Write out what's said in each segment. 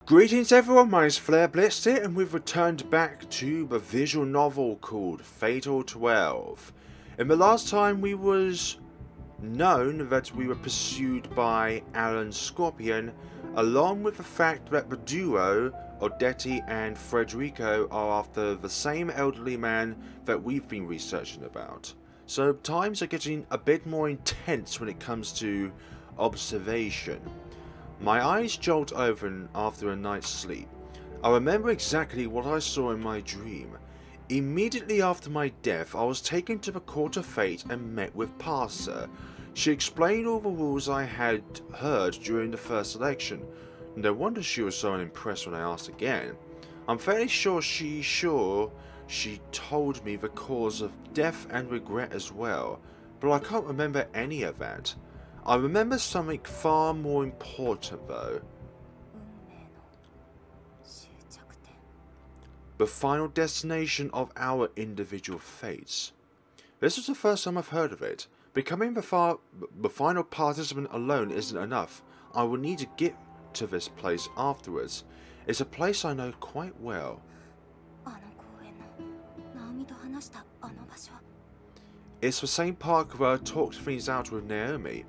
Greetings everyone, my name is FlareBlitzed here, and we've returned back to the visual novel called Fatal 12. In the last time we was known that we were pursued by Alan Scorpion, along with the fact that the duo, Odette and Federico, are after the same elderly man that we've been researching about. So times are getting a bit more intense when it comes to observation. My eyes jolt open after a night's sleep. I remember exactly what I saw in my dream. Immediately after my death, I was taken to the Court of Fate and met with Parser. She explained all the rules I had heard during the first election. No wonder she was so unimpressed when I asked again. I'm fairly sure she told me the cause of death and regret as well, but I can't remember any of that. I remember something far more important though. The final destination of our individual fates. This was the first time I've heard of it. Becoming the final participant alone isn't enough. I will need to get to this place afterwards. It's a place I know quite well. It's the same park where I talked things out with Naomi.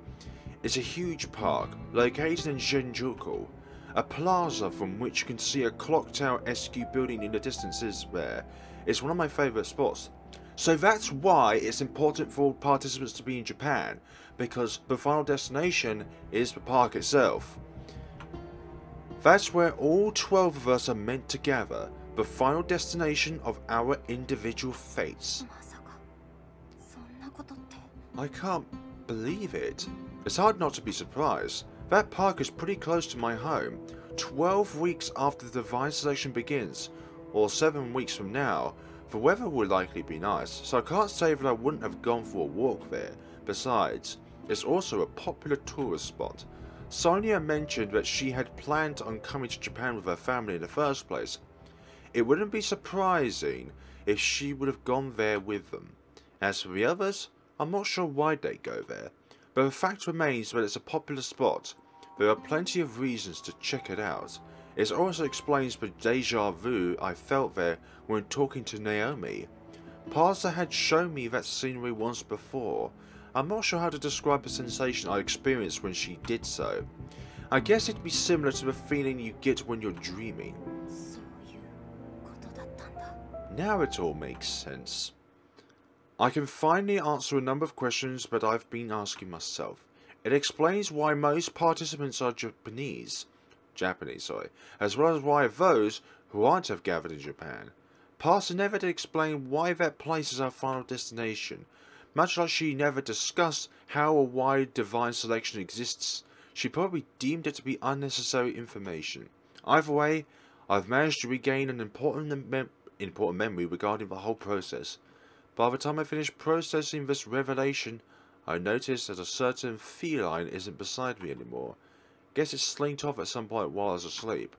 It's a huge park, located in Shinjuku. A plaza from which you can see a clock tower-esque building in the distances there. It's one of my favourite spots. So that's why it's important for all participants to be in Japan, because the final destination is the park itself. That's where all 12 of us are meant to gather, the final destination of our individual fates. I can't believe it. It's hard not to be surprised. That park is pretty close to my home. 12 weeks after the divine selection begins, or 7 weeks from now. The weather will likely be nice, so I can't say that I wouldn't have gone for a walk there. Besides, it's also a popular tourist spot. Sonia mentioned that she had planned on coming to Japan with her family in the first place. It wouldn't be surprising if she would have gone there with them. As for the others, I'm not sure why they go there. But the fact remains that it's a popular spot. There are plenty of reasons to check it out. It also explains the deja vu I felt there when talking to Naomi. Parser had shown me that scenery once before. I'm not sure how to describe the sensation I experienced when she did so. I guess it'd be similar to the feeling you get when you're dreaming. Now it all makes sense. I can finally answer a number of questions that I've been asking myself. It explains why most participants are Japanese, as well as why those who aren't have gathered in Japan. Parser never did explain why that place is our final destination. Much like she never discussed how or why divine selection exists, she probably deemed it to be unnecessary information. Either way, I've managed to regain an important memory regarding the whole process. By the time I finished processing this revelation, I noticed that a certain feline isn't beside me anymore. Guess it slinked off at some point while I was asleep.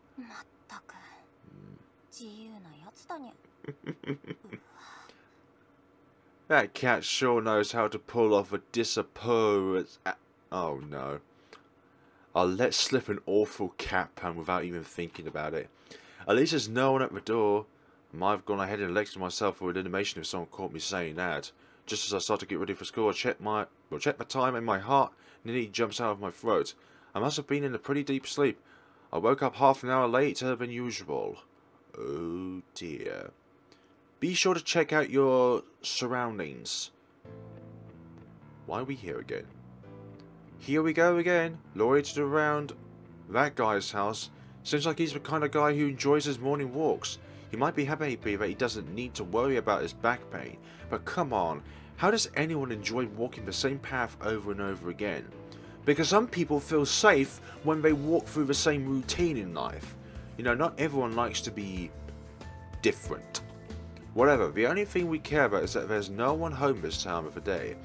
That cat sure knows how to pull off a disappose. Oh no. I'll let slip an awful cat pun without even thinking about it. At least there's no one at the door. I might have gone ahead and elected myself for an animation if someone caught me saying that. Just as I start to get ready for school, I check the time and my heart nearly jumps out of my throat. I must have been in a pretty deep sleep. I woke up half an hour later than usual. Oh dear. Be sure to check out your surroundings. Why are we here again? Here we go again, loitered around that guy's house. Seems like he's the kind of guy who enjoys his morning walks. He might be happy that he doesn't need to worry about his back pain, but come on, how does anyone enjoy walking the same path over and over again? Because some people feel safe when they walk through the same routine in life. You know, not everyone likes to be different. Whatever, the only thing we care about is that there's no one home this time of the day.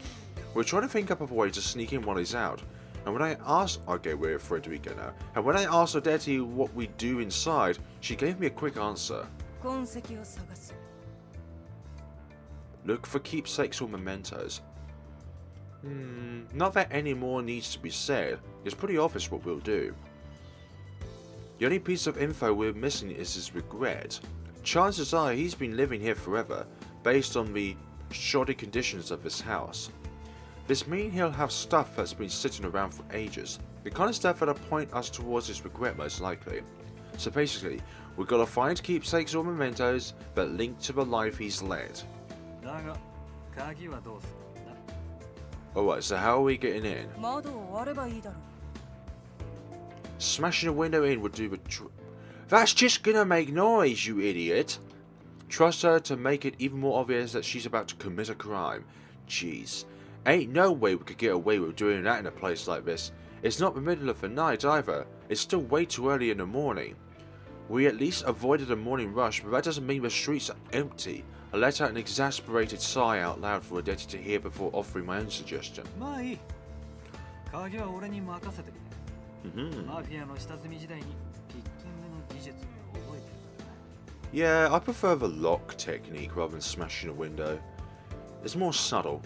We're trying to think up of a way to sneak in while he's out. And when I asked, okay, we're at Federico now. And when I asked Odette what we do inside, she gave me a quick answer. Look for keepsakes or mementos. Not that any more needs to be said. It's pretty obvious what we'll do. The only piece of info we're missing is his regret. Chances are he's been living here forever, based on the shoddy conditions of his house. This means he'll have stuff that's been sitting around for ages. The kind of stuff that'll point us towards his regret most likely. So basically, we've got to find keepsakes or mementos that link to the life he's led. Alright, so how are we getting in? Smashing a window in would do the That's just gonna make noise, you idiot! Trust her to make it even more obvious that she's about to commit a crime. Jeez. Ain't no way we could get away with doing that in a place like this. It's not the middle of the night either. It's still way too early in the morning. We at least avoided a morning rush, but that doesn't mean the streets are empty. I let out an exasperated sigh out loud for Odette to hear before offering my own suggestion. Yeah, I prefer the lock technique rather than smashing a window. It's more subtle.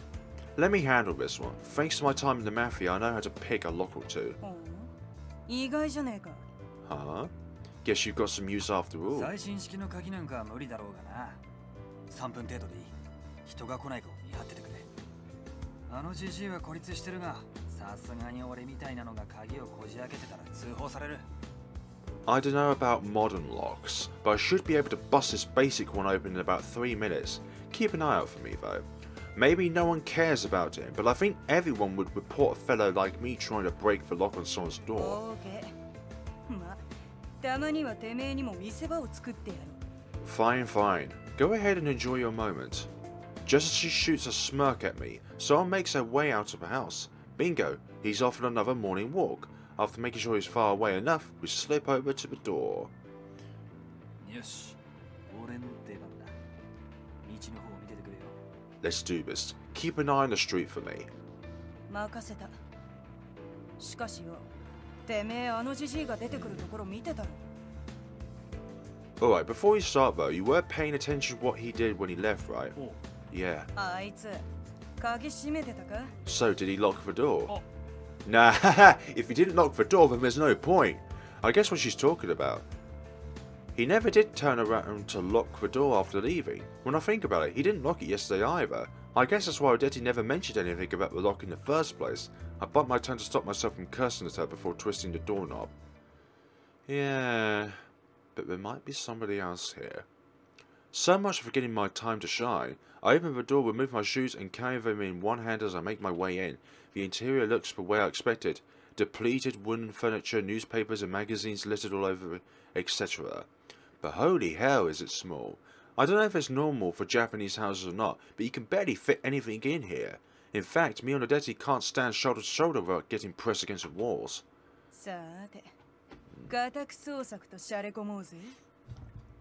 Let me handle this one. Thanks to my time in the Mafia, I know how to pick a lock or two. Huh? Guess you've got some use after all. I don't know about modern locks, but I should be able to bust this basic one open in about 3 minutes. Keep an eye out for me though. Maybe no one cares about it, but I think everyone would report a fellow like me trying to break the lock on someone's door. Fine, fine. Go ahead and enjoy your moment. Just as she shoots a smirk at me, someone makes their way out of the house. Bingo, he's off on another morning walk. After making sure he's far away enough, we slip over to the door. Let's do this. Keep an eye on the street for me. Alright, before we start though, you were paying attention to what he did when he left, right? Yeah. So, did he lock the door? Nah, if he didn't lock the door, then there's no point. I guess what she's talking about. He never did turn around to lock the door after leaving. When I think about it, he didn't lock it yesterday either. I guess that's why Odette never mentioned anything about the lock in the first place. I bite my tongue to stop myself from cursing at her before twisting the doorknob. Yeah, but there might be somebody else here. So much for getting my time to shine. I open the door, remove my shoes and carry them in one hand as I make my way in. The interior looks the way I expected. Depleted wooden furniture, newspapers and magazines littered all over, etc. But holy hell is it small. I don't know if it's normal for Japanese houses or not, but you can barely fit anything in here. In fact, me and Odette can't stand shoulder to shoulder without getting pressed against the walls.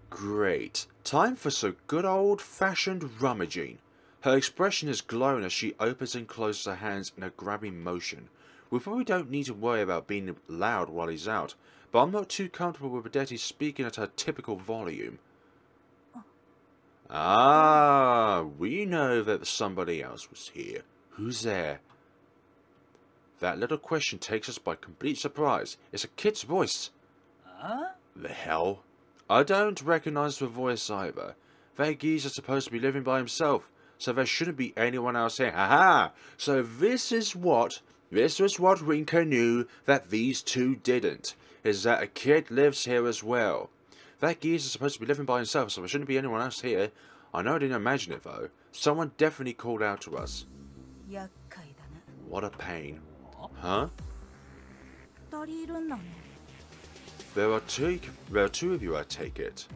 Great. Time for some good old-fashioned rummaging. Her expression is glowing as she opens and closes her hands in a grabbing motion. We probably don't need to worry about being loud while he's out, but I'm not too comfortable with Odette speaking at her typical volume. Ah, we know that somebody else was here. Who's there? That little question takes us by complete surprise. It's a kid's voice. The hell? I don't recognize the voice either. That geezer's supposed to be living by himself, so there shouldn't be anyone else here. Aha! So this was what Rinka knew that these two didn't, is that a kid lives here as well. That geezer's supposed to be living by himself, so there shouldn't be anyone else here. I know I didn't imagine it though. Someone definitely called out to us. What a pain. Huh? There are two of you, I take it.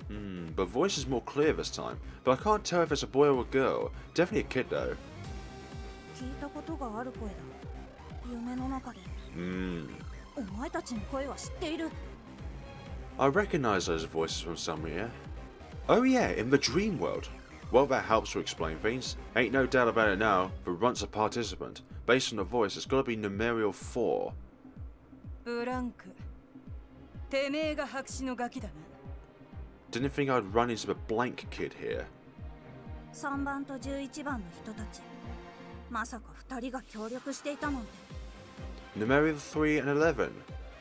The voice is more clear this time, but I can't tell if it's a boy or a girl. Definitely a kid though. I recognize those voices from somewhere. Oh yeah, in the dream world. Well, that helps to explain things. Ain't no doubt about it now, for once a participant. Based on the voice, it's gotta be numerial 4. Didn't think I'd run into the blank kid here. Numerial 3 and 11.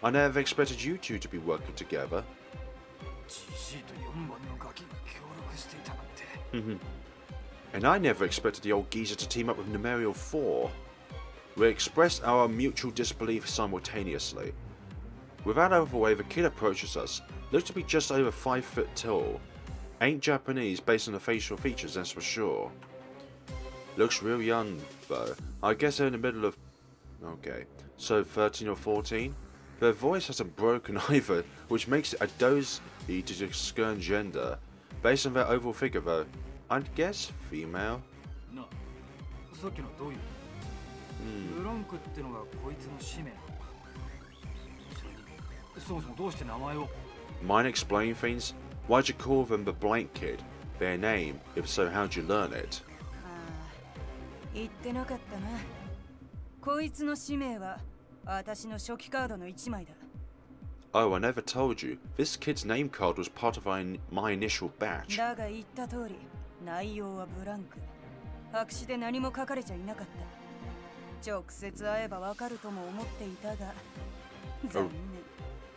I never expected you two to be working together. And I never expected the old geezer to team up with numerial 4. We expressed our mutual disbelief simultaneously. Without overway, the kid approaches us. Looks to be just over 5 foot tall. Ain't Japanese based on the facial features, that's for sure. Looks real young though. I guess they're in the middle of... Okay, so 13 or 14? Their voice hasn't broken either, which makes it a dozy to discern gender. Based on their overall figure though, I'd guess female. Mind explaining things? Why'd you call them the blank kid? Their name? If so, how'd you learn it? Oh, I never told you. This kid's name card was part of my initial batch.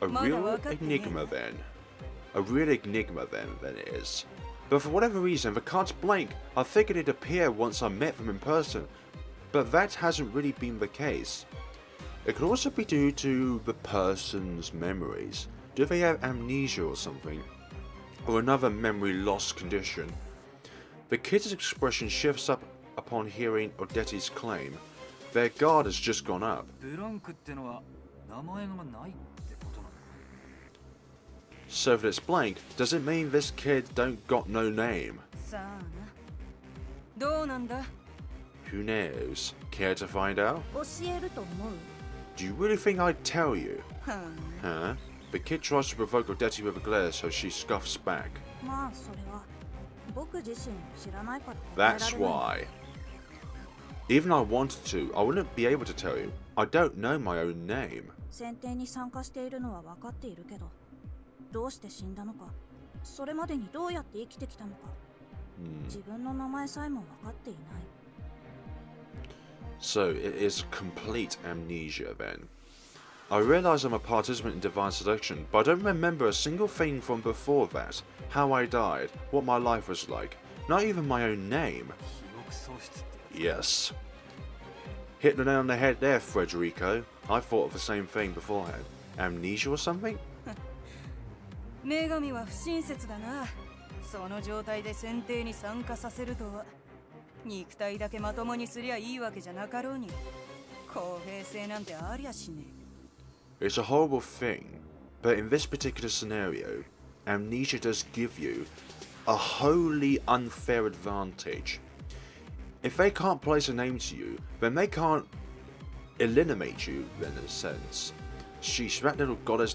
A real enigma then. A real enigma then it is. But for whatever reason, the card's blank. I figured it'd appear once I met them in person, but that hasn't really been the case. It could also be due to the person's memories. Do they have amnesia or something? Or another memory loss condition? The kid's expression shifts up upon hearing Odetti's claim. Their guard has just gone up. So if it's blank, does it mean this kid don't got no name? Who knows? Care to find out? Do you really think I'd tell you? Huh? The kid tries to provoke Odetti with a glare, so she scuffs back. That's why. Even I wanted to, I wouldn't be able to tell you. I don't know my own name. So it is complete amnesia then. I realise I'm a participant in divine seduction, but I don't remember a single thing from before that. How I died, what my life was like, not even my own name. Yes. Hit the nail on the head there, Frederico. I thought of the same thing beforehand. Amnesia or something? It's a horrible thing, but in this particular scenario, amnesia does give you a wholly unfair advantage. If they can't place a name to you, then they can't eliminate you, then in a sense. Sheesh, that little goddess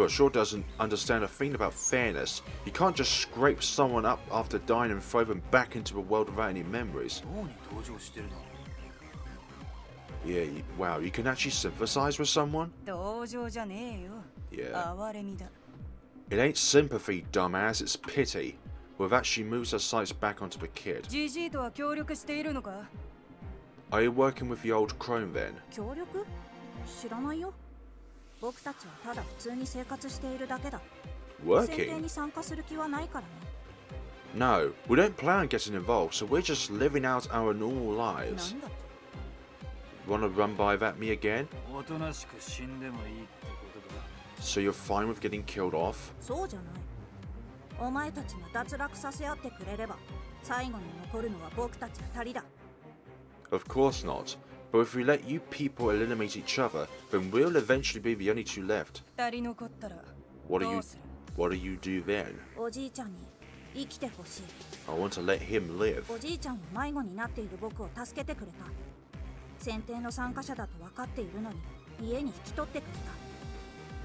sure doesn't understand a thing about fairness. You can't just scrape someone up after dying and throw them back into the world without any memories. Yeah, wow, you can actually sympathize with someone? Yeah. It ain't sympathy, dumbass, it's pity. With that, she moves her sights back onto the kid. Are you working with the old crone then? Working? No, we don't plan on getting involved, so we're just living out our normal lives. Wanna run by that me again? So you're fine with getting killed off? Of course not. But if we let you people eliminate each other, then we'll eventually be the only two left. What do you do then? I want to let him live.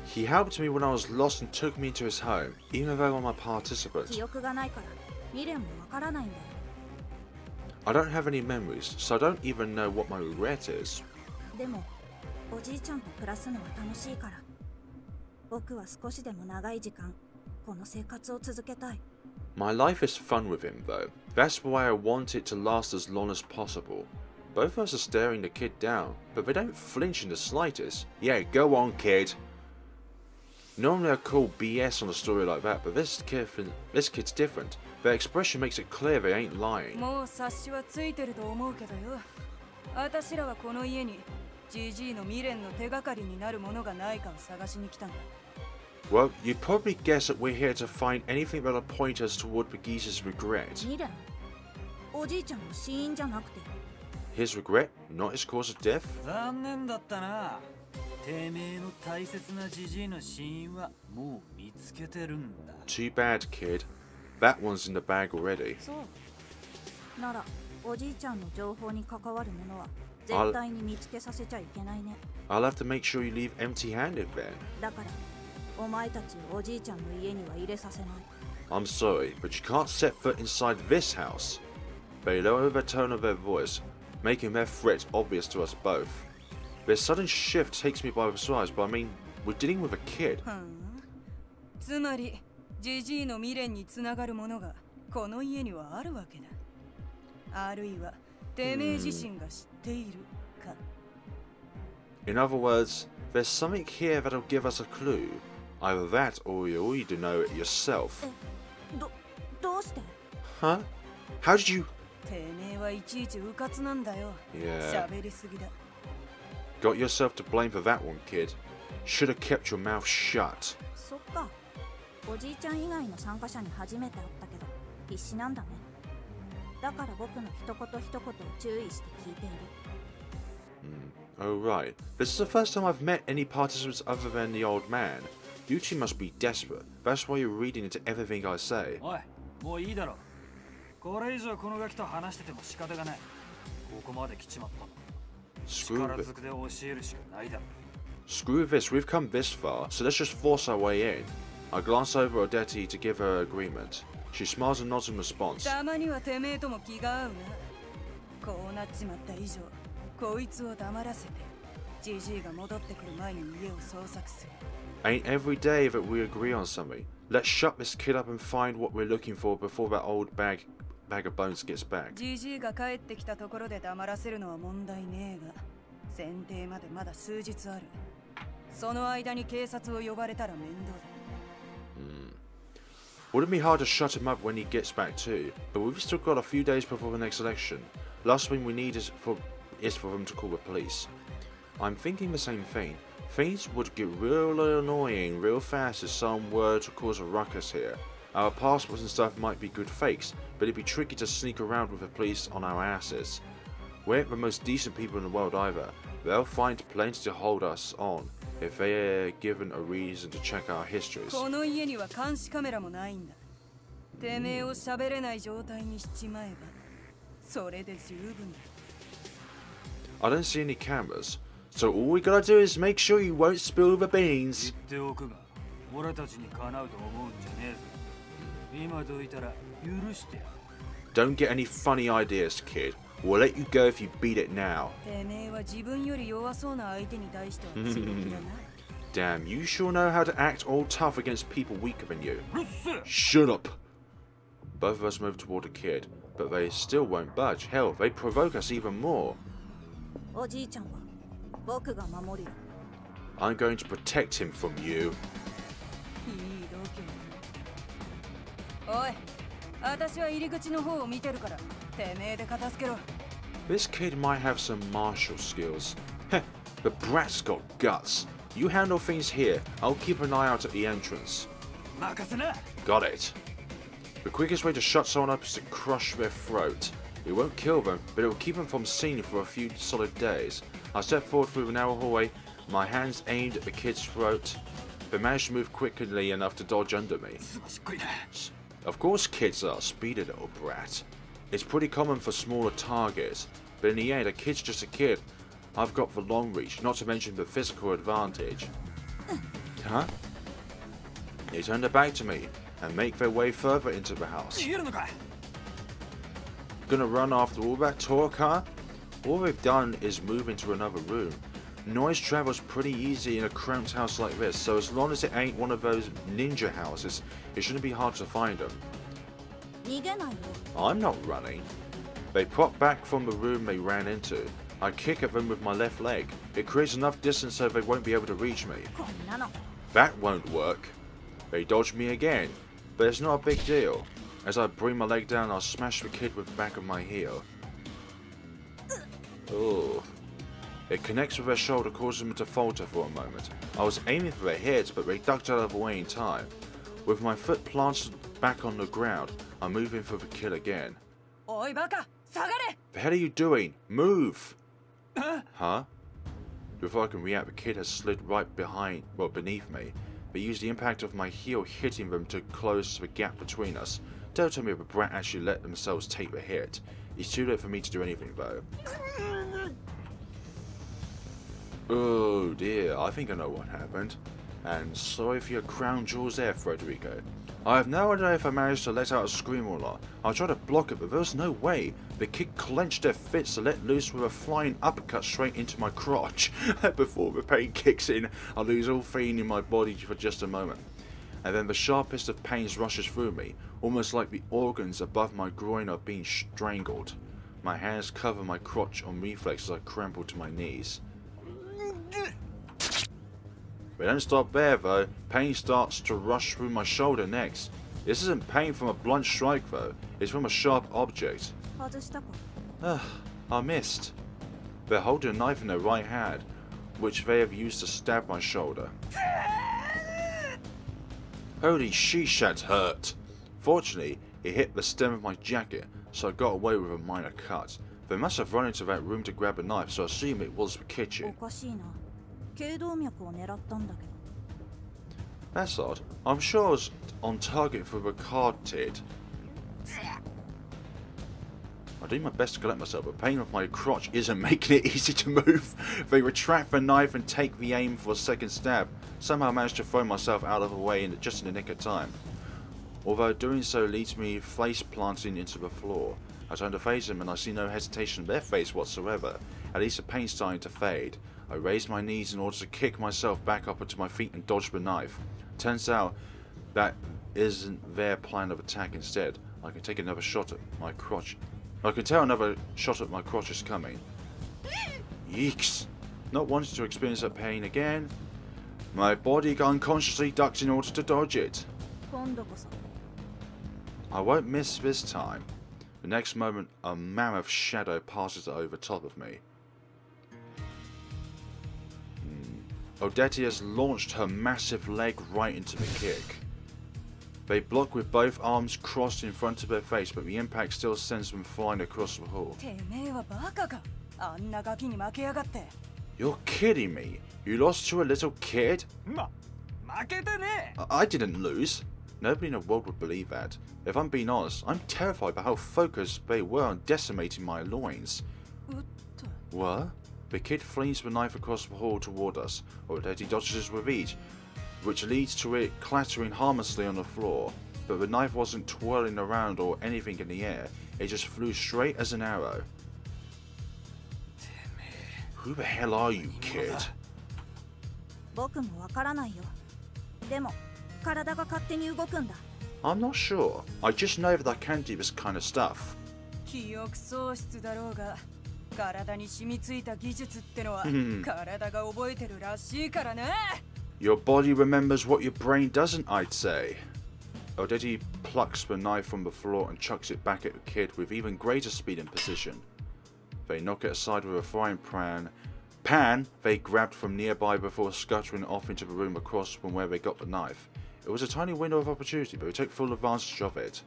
He helped me when I was lost and took me into his home, even though I'm a participant. I don't have any memories, so I don't even know what my regret is. My life is fun with him though. That's why I want it to last as long as possible. Both of us are staring the kid down, but they don't flinch in the slightest. Yeah, go on kid. Normally I call BS on a story like that, but this kid's different. Their expression makes it clear they ain't lying. もう察しはついてると思うけどよ。私らはこの家に GG の未練の手がかりになるものがないかを探しに来たんだ。Well, you'd probably guess that we're here to find anything that'll point us toward Begisa's regret. 未練？おじいちゃんの死因じゃなくて。His regret, not his cause of death? 残念だったな。てめえの大切なじじいの死因はもう見つけてるんだ。Too bad, kid. That one's in the bag already. そう。なら、おじいちゃんの情報に関わるものは絶対に見つけさせちゃいけないね。I'll have to make sure you leave empty-handed then. だから、お前たちおじいちゃんの家には入れさせない。I'm sorry, but you can't set foot inside this house. They lower the tone of their voice, making their threat obvious to us both. Their sudden shift takes me by surprise, but I mean, we're dealing with a kid. つまり、ジジイの未練につながるものがこの家にはあるわけだ。あるいは、てめえ自身が知っているか。In other words, there's something here that'll give us a clue. Either that, or you already know it yourself. どうして？ Huh? How did you? てめえはいちいちうかつなんだよ。喋りすぎだ。Got yourself to blame for that one, kid. Should have kept your mouth shut. そっか。おじいちゃん以外の参加者に初めて会ったけど、必死なんだね。だから僕の一言一言を注意して聞いている。Oh right. This is the first time I've met any participants other than the old man. You two must be desperate. That's why you're reading into everything I say. おい、もういいだろ。これ以上このガキと話してても仕方がない。ここまで来ちまったの。Screw 力 it. ずくで教えるしかないだろ。Screw this. We've come this far, so let's just force our way in. I glance over at Odette to give her agreement. She smiles and nods in response. たまにはてめえとも気が合うな。こうなっちまった以上、こいつを黙らせて、ジジイが戻ってくる前に家を捜索する。Ain't every day that we agree on something. Let's shut this kid up and find what we're looking for before that old bag of bones gets back. ジジイが帰ってきたところで黙らせるのは問題ねえが、選定までまだ数日ある。その間に警察を呼ばれたら面倒だ。Wouldn't be hard to shut him up when he gets back too, but we've still got a few days before the next election. Last thing we need is for them to call the police. I'm thinking the same thing. Things would get real annoying real fast if some were to cause a ruckus here. Our passports and stuff might be good fakes, but it'd be tricky to sneak around with the police on our asses. We ain't the most decent people in the world either. They'll find plenty to hold us on if they're given a reason to check our histories. この家には監視カメラもないんだ。てめえを喋れない状態にしちまえば、それで十分だ。I don't see any cameras, so all we gotta do is make sure you won't spill the beans. 言っておくが、俺たちにかなうと思うんじゃねえぞ。今どいたら許してやる。Don't get any funny ideas, kid. We'll let you go if you beat it now. てめえは自分より弱そうな相手に対しては強気だな。Damn, you sure know how to act all tough against people weaker than you. Shut up! Both of us move toward the kid, but they still won't budge. Hell, they provoke us even more. おじいちゃんは僕が守るよ。I'm going to protect him from you. いい度胸。おい、私は入り口の方を見てるから、てめえで片付けろ。This kid might have some martial skills. Heh, the brat's got guts. You handle things here. I'll keep an eye out at the entrance. 任せな。 Got it. The quickest way to shut someone up is to crush their throat. It won't kill them, but it will keep them from seeing for a few solid days. I step forward through the narrow hallway, my hands aimed at the kid's throat. They managed to move quickly enough to dodge under me. Of course kids are, speedy little brat. It's pretty common for smaller targets, but in the end a kid's just a kid. I've got the long reach, not to mention the physical advantage. Huh? They turned their back to me and make their way further into the house. Gonna run after all that talk, huh? All they've done is move into another room. Noise travels pretty easy in a cramped house like this, so as long as it ain't one of those ninja houses, it shouldn't be hard to find them. 逃げないよ。 I'm not running. They pop back from the room they ran into. I kick at them with my left leg. It creates enough distance so they won't be able to reach me. こんなの That won't work. They dodged me again, but it's not a big deal. As I bring my leg down, I'll smash the kid with the back of my heel. Oh. It connects with her shoulder, causing him to falter for a moment. I was aiming for their heads, but they ducked out of the way in time. With my foot planted back on the ground, I'm moving for the kill again. Oi, baka! Sagare! The hell are you doing? Move! Huh? Before I can react, the kid has slid right beneath me. They used the impact of my heel hitting them to close the gap between us. Don't tell me the brat actually let themselves take the hit. It's too late for me to do anything though. Oh dear, I think I know what happened. And sorry for your crown jewels there, Frederico. I have no idea if I managed to let out a scream or not. I tried to block it, but there was no way. The kid clenched their fists to let loose with a flying uppercut straight into my crotch. Before the pain kicks in, I lose all feeling in my body for just a moment. And then the sharpest of pains rushes through me, almost like the organs above my groin are being strangled. My hands cover my crotch on reflex as I crumple to my knees. We don't stop there though. Pain starts to rush through my shoulder next. This isn't pain from a blunt strike though. It's from a sharp object. I missed. They're holding a knife in their right hand, which they have used to stab my shoulder. Holy sheesh, that hurt. Fortunately, it hit the stem of my jacket, so I got away with a minor cut. They must have run into that room to grab a knife, so I assume it was the kitchen. That's odd. I'm sure I was on target for the carotid. I do my best to collect myself, but pain of my crotch isn't making it easy to move. They retract the knife and take the aim for a second stab. Somehow I managed to throw myself out of the way just in the nick of time. Although doing so leads me face planting into the floor. I turn to face him and I see no hesitation in their face whatsoever. At least the pain's starting to fade. I raise my knees in order to kick myself back up onto my feet and dodge the knife. Turns out that isn't their plan of attack. Instead, I can take another shot at my crotch. I can tell another shot at my crotch is coming. Yeeks! Not wanting to experience that pain again, my body unconsciously ducks in order to dodge it. I won't miss this time. The next moment, a mammoth shadow passes over top of me. Odette has launched her massive leg right into the kick. They block with both arms crossed in front of their face, but the impact still sends them flying across the hall. You're kidding me? You lost to a little kid? I didn't lose. Nobody in the world would believe that. If I'm being honest, I'm terrified by how focused they were on decimating my loins. What? The kid flings the knife across the hall toward us, Odette dodges with each, which leads to it clattering harmlessly on the floor. But the knife wasn't twirling around or anything in the air, it just flew straight as an arrow. Who the hell are you, kid? I'm not sure. I just know that I can do this kind of stuff. Your body remembers what your brain doesn't, I'd say. Odette plucks the knife from the floor and chucks it back at the kid with even greater speed and precision. They knock it aside with a frying pan they grabbed from nearby before scuttering off into the room across from where they got the knife. It was a tiny window of opportunity, but we took full advantage of it.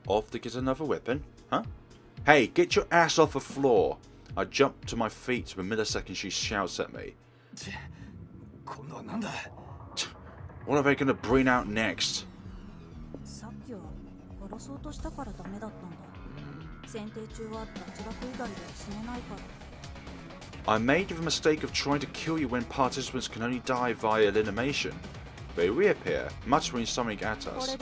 Off to get another weapon? Huh? Hey, get your ass off the floor! I jump to my feet the millisecond she shouts at me. What are they gonna bring out next? I made the mistake of trying to kill you when participants can only die via elimination. They reappear, muttering something at us.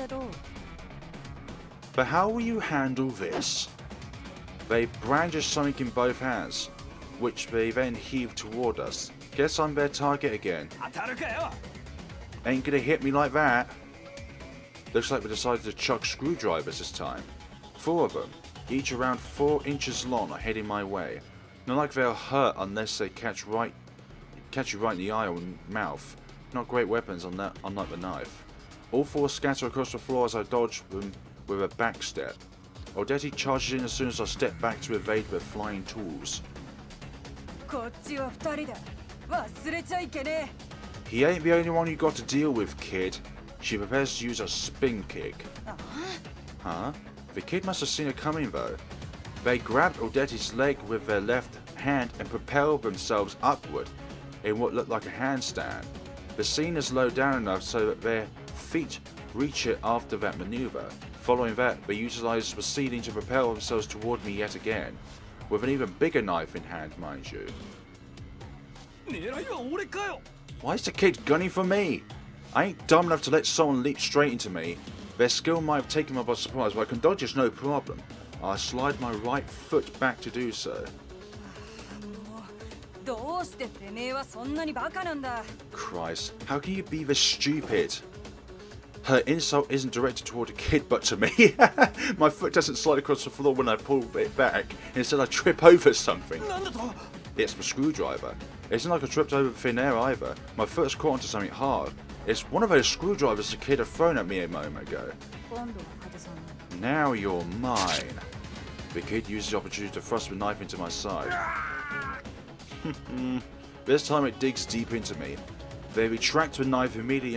But how will you handle this? They brandish something in both hands, which they then heave toward us. Guess I'm their target again. Ain't gonna hit me like that. Looks like we decided to chuck screwdrivers this time. 4 of them, each around 4 inches long, are heading my way. Not like they'll hurt unless they catch you right in the eye or mouth. Not great weapons unlike the knife. All four scatter across the floor as I dodge them with a back step. Odette charges in as soon as I step back to evade their flying tools. He ain't the only one you got to deal with, kid. She prepares to use a spin kick. Huh? The kid must have seen it coming though. They grabbed Odette's leg with their left hand and propelled themselves upward in what looked like a handstand. The scene is low down enough so that their feet reach it after that maneuver. Following that, they utilized the ceiling to propel themselves toward me yet again, with an even bigger knife in hand, mind you. Why is the kid gunning for me? I ain't dumb enough to let someone leap straight into me. Their skill might have taken me by surprise, but I can dodge this no problem. I slide my right foot back to do so. Christ, how can you be this stupid? Her insult isn't directed toward a kid but to me. My foot doesn't slide across the floor when I pull it back. Instead I trip over something. It's the screwdriver. It's not like I tripped over thin air either. My foot's caught onto something hard. It's one of those screwdrivers the kid had thrown at me a moment ago. Now you're mine. The kid uses the opportunity to thrust the knife into my side. This time it digs deep into me. They retract the knife immediately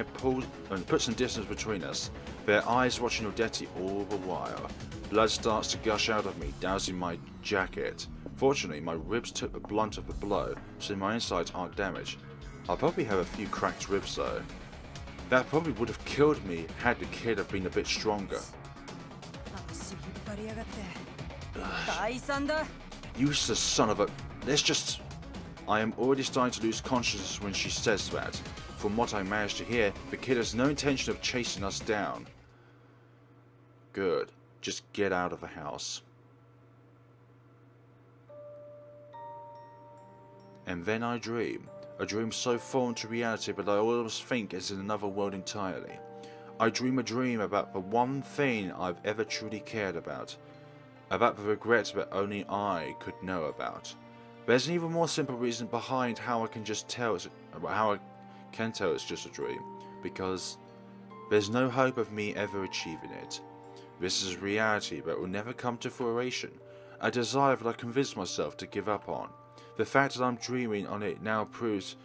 and put some distance between us, their eyes watching Odette all the while. Blood starts to gush out of me, dousing my jacket. Fortunately, my ribs took the blunt of the blow, so my insides aren't damaged. I'll probably have a few cracked ribs though. That probably would have killed me had the kid have been a bit stronger. Useless son of a... Let's just... I am already starting to lose consciousness when she says that. From what I managed to hear, the kid has no intention of chasing us down. Good. Just get out of the house. And then I dream. A dream so foreign to reality that I almost think it's in another world entirely. I dream a dream about the one thing I've ever truly cared about. About the regrets that only I could know about. There's an even more simple reason behind how I can tell it's just a dream, because there's no hope of me ever achieving it. This is reality that will never come to fruition, a desire that I convinced myself to give up on. The fact that I'm dreaming on it now proves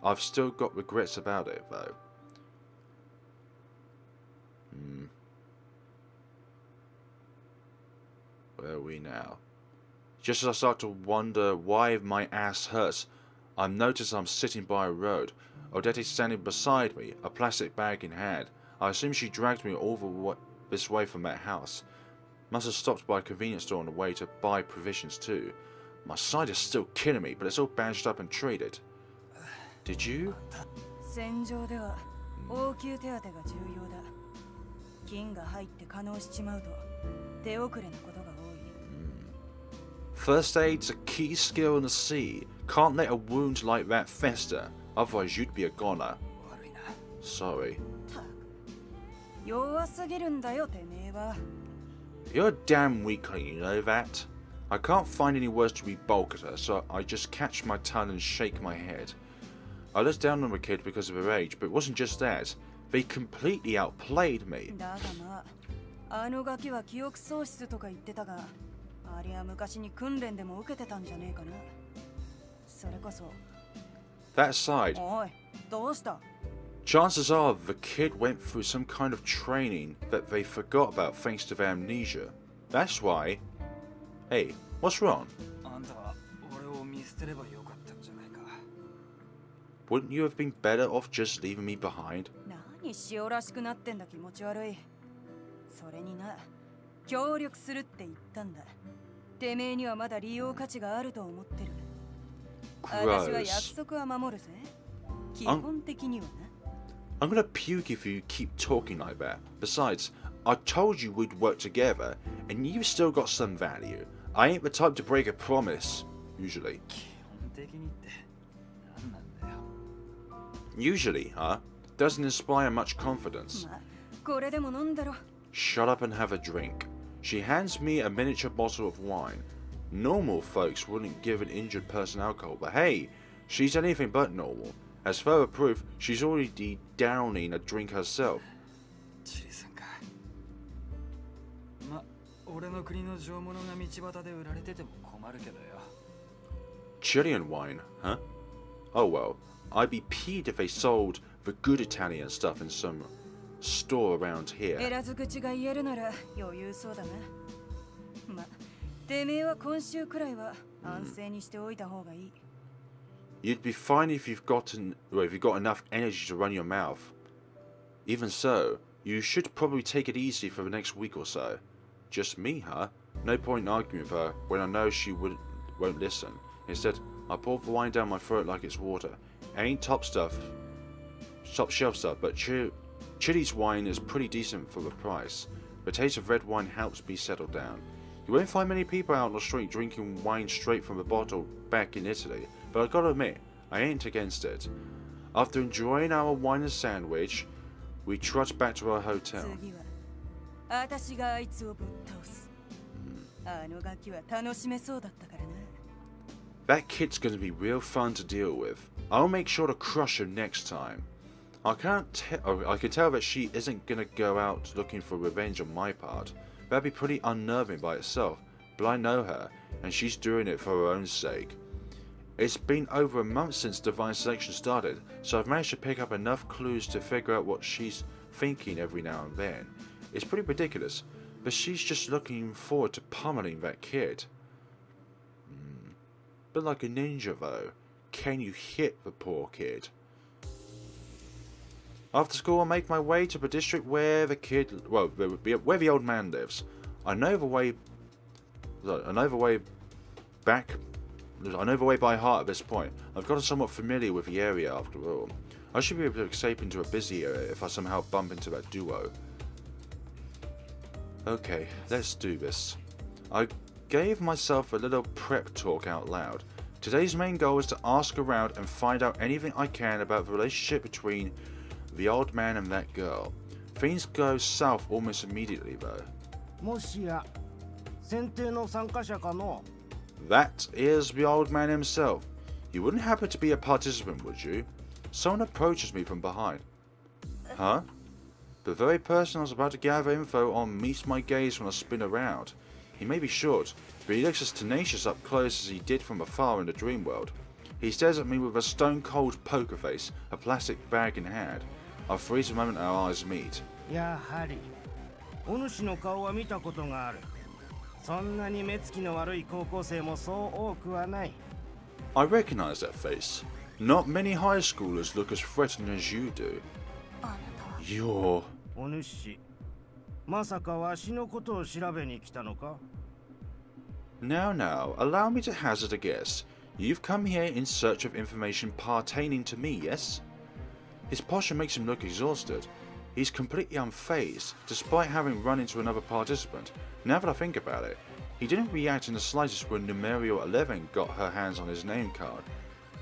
I've still got regrets about it, though. Where are we now? Just as I start to wonder why my ass hurts, I notice I'm sitting by a road. Odette is standing beside me, a plastic bag in hand. I assume she dragged me all this way from that house. Must have stopped by a convenience store on the way to buy provisions too. My side is still killing me, but it's all bandaged up and treated. Did you? First aid's a key skill in the sea. Can't let a wound like that fester, otherwise you'd be a goner. Sorry. You're a damn weakling, you know that? I can't find any words to rebuke at her, so I just catch my tongue and shake my head. I looked down on the kid because of her age, but it wasn't just that. They completely outplayed me. That aside, chances are the kid went through some kind of training that they forgot about thanks to their amnesia. That's why... Hey, what's wrong? Wouldn't you have been better off just leaving me behind? Gross. I'm gonna puke if you keep talking like that. Besides, I told you we'd work together, and you've still got some value. I ain't the type to break a promise, usually. Usually, huh? Doesn't inspire much confidence. Shut up and have a drink. She hands me a miniature bottle of wine. Normal folks wouldn't give an injured person alcohol, but hey, she's anything but normal. As further proof, she's already downing a drink herself. チリさんか。ま、俺の国の上物が道端で売られてても困るけどよ。Chilean wine, huh? Oh well, I'd be peeved if they sold the good Italian stuff in some store around here. 選ず口が言えるなら余裕そうだな。ま、てめえは今週くらいは安静にしておいた方がいい。You'd be fine if you've got enough energy to run your mouth. Even so, you should probably take it easy for the next week or so. Just me, huh? No point in arguing with her when I know she won't listen. Instead, I pour the wine down my throat like it's water. It ain't top shelf stuff, but Chile's wine is pretty decent for the price. The taste of red wine helps me settle down. You won't find many people out on the street drinking wine straight from the bottle back in Italy, but I gotta admit, I ain't against it. After enjoying our wine and sandwich, we trudged back to our hotel. 次は私があいつをぶっ倒す。あのガキは楽しめそうだったからな。That kid's gonna be real fun to deal with. I'll make sure to crush him next time. I can tell that she isn't gonna go out looking for revenge on my part. That'd be pretty unnerving by itself, but I know her, and she's doing it for her own sake. It's been over a month since Divine Selection started, so I've managed to pick up enough clues to figure out what she's thinking every now and then. It's pretty ridiculous, but she's just looking forward to pummeling that kid. But like a ninja though, can you hit the poor kid? After school, I make my way to the district where the old man lives. I know the way by heart at this point. I've gotten somewhat familiar with the area after all. I should be able to escape into a busy area if I somehow bump into that duo. Okay, let's do this. I gave myself a little prep talk out loud. Today's main goal is to ask around and find out anything I can about the relationship between the old man and that girl. Things go south almost immediately though. That is the old man himself. You wouldn't happen to be a participant, would you? Someone approaches me from behind. Huh? The very person I was about to gather info on meets my gaze when I spin around. He may be short, but he looks as tenacious up close as he did from afar in the dream world. He stares at me with a stone-cold poker face, a plastic bag in hand. I freeze the moment our eyes meet. I recognize that face. Not many high schoolers look as threatening as you do. You're... Now, allow me to hazard a guess. You've come here in search of information pertaining to me, yes? His posture makes him look exhausted. He's completely unfazed, despite having run into another participant. Now that I think about it, he didn't react in the slightest when numero 11 got her hands on his name card.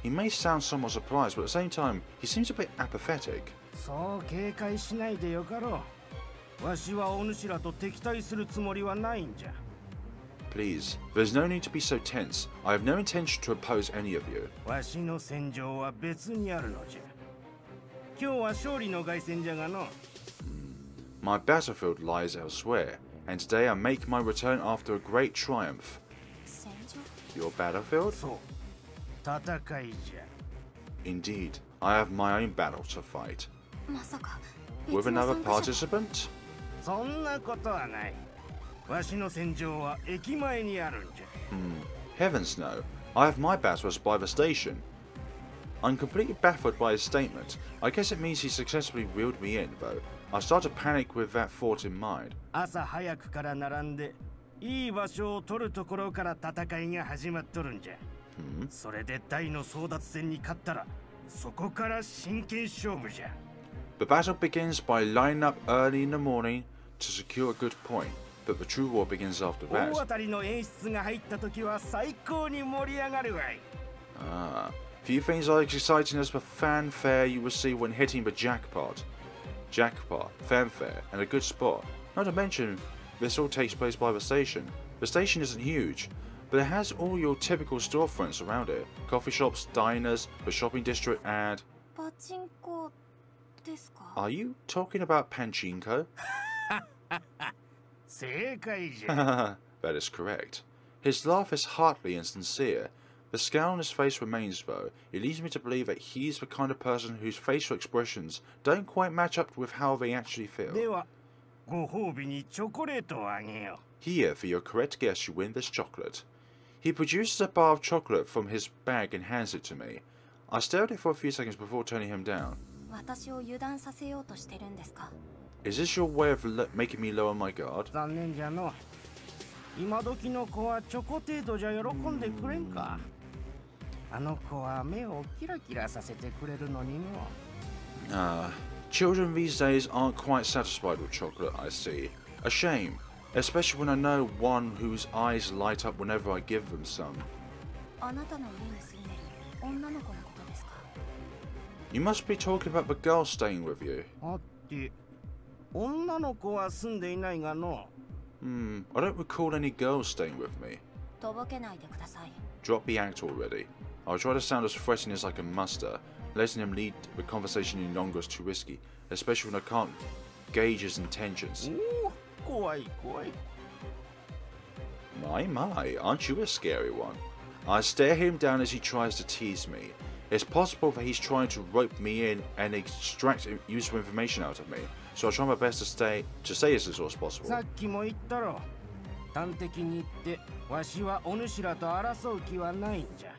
He may sound somewhat surprised, but at the same time, he seems a bit apathetic. Please, there's no need to be so tense. I have no intention to oppose any of you. My battlefield lies elsewhere, and today I make my return after a great triumph. Your battlefield? Indeed, I have my own battle to fight. With another participant? Heavens no, I have my battles by the station. I'm completely baffled by his statement. I guess it means he successfully reeled me in, though. I start to panic with that thought in mind. The battle begins by lining up early in the morning to secure a good point, but the true war begins after that. Few things are as exciting as the fanfare you receive when hitting the jackpot. Jackpot, fanfare, and a good spot. Not to mention, this all takes place by the station. The station isn't huge, but it has all your typical storefronts around it. Coffee shops, diners, the shopping district, and... パチンコですか? Are you talking about Pachinko? 正解じゃ。 That is correct. His laugh is hearty and sincere. The scowl on his face remains, though. It leads me to believe that he's the kind of person whose facial expressions don't quite match up with how they actually feel. では、ご褒美にチョコレートをあげよう。 Here, for your correct guess, you win this chocolate. He produces a bar of chocolate from his bag and hands it to me. I stare at it for a few seconds before turning him down. 私を油断させようとしてるんですか? Is this your way of making me lower my guard? 残念じゃの。今時の子はチョコ程度じゃ喜んでくれんか。あの子は目をキラキラさせてくれるのにの。Children these days aren't quite satisfied with chocolate, I see. A shame, especially when I know one whose eyes light up whenever I give them some. あなたの家に住んでる女の子のことですか? You must be talking about the girl staying with you. あって、女の子は住んでいないがの。I don't recall any girls staying with me. とぼけないでください。 Drop the act already. I'll try to sound as threatening as I can muster. Letting him lead the conversation any longer is too risky, especially when I can't gauge his intentions. おお、怖い怖い。My, aren't you a scary one? I stare him down as he tries to tease me. It's possible that he's trying to rope me in and extract useful information out of me, so I'll try my best to stay as little as possible. さっきも言ったろ。端的に言って、わしはお主らと争う気はないんじゃ。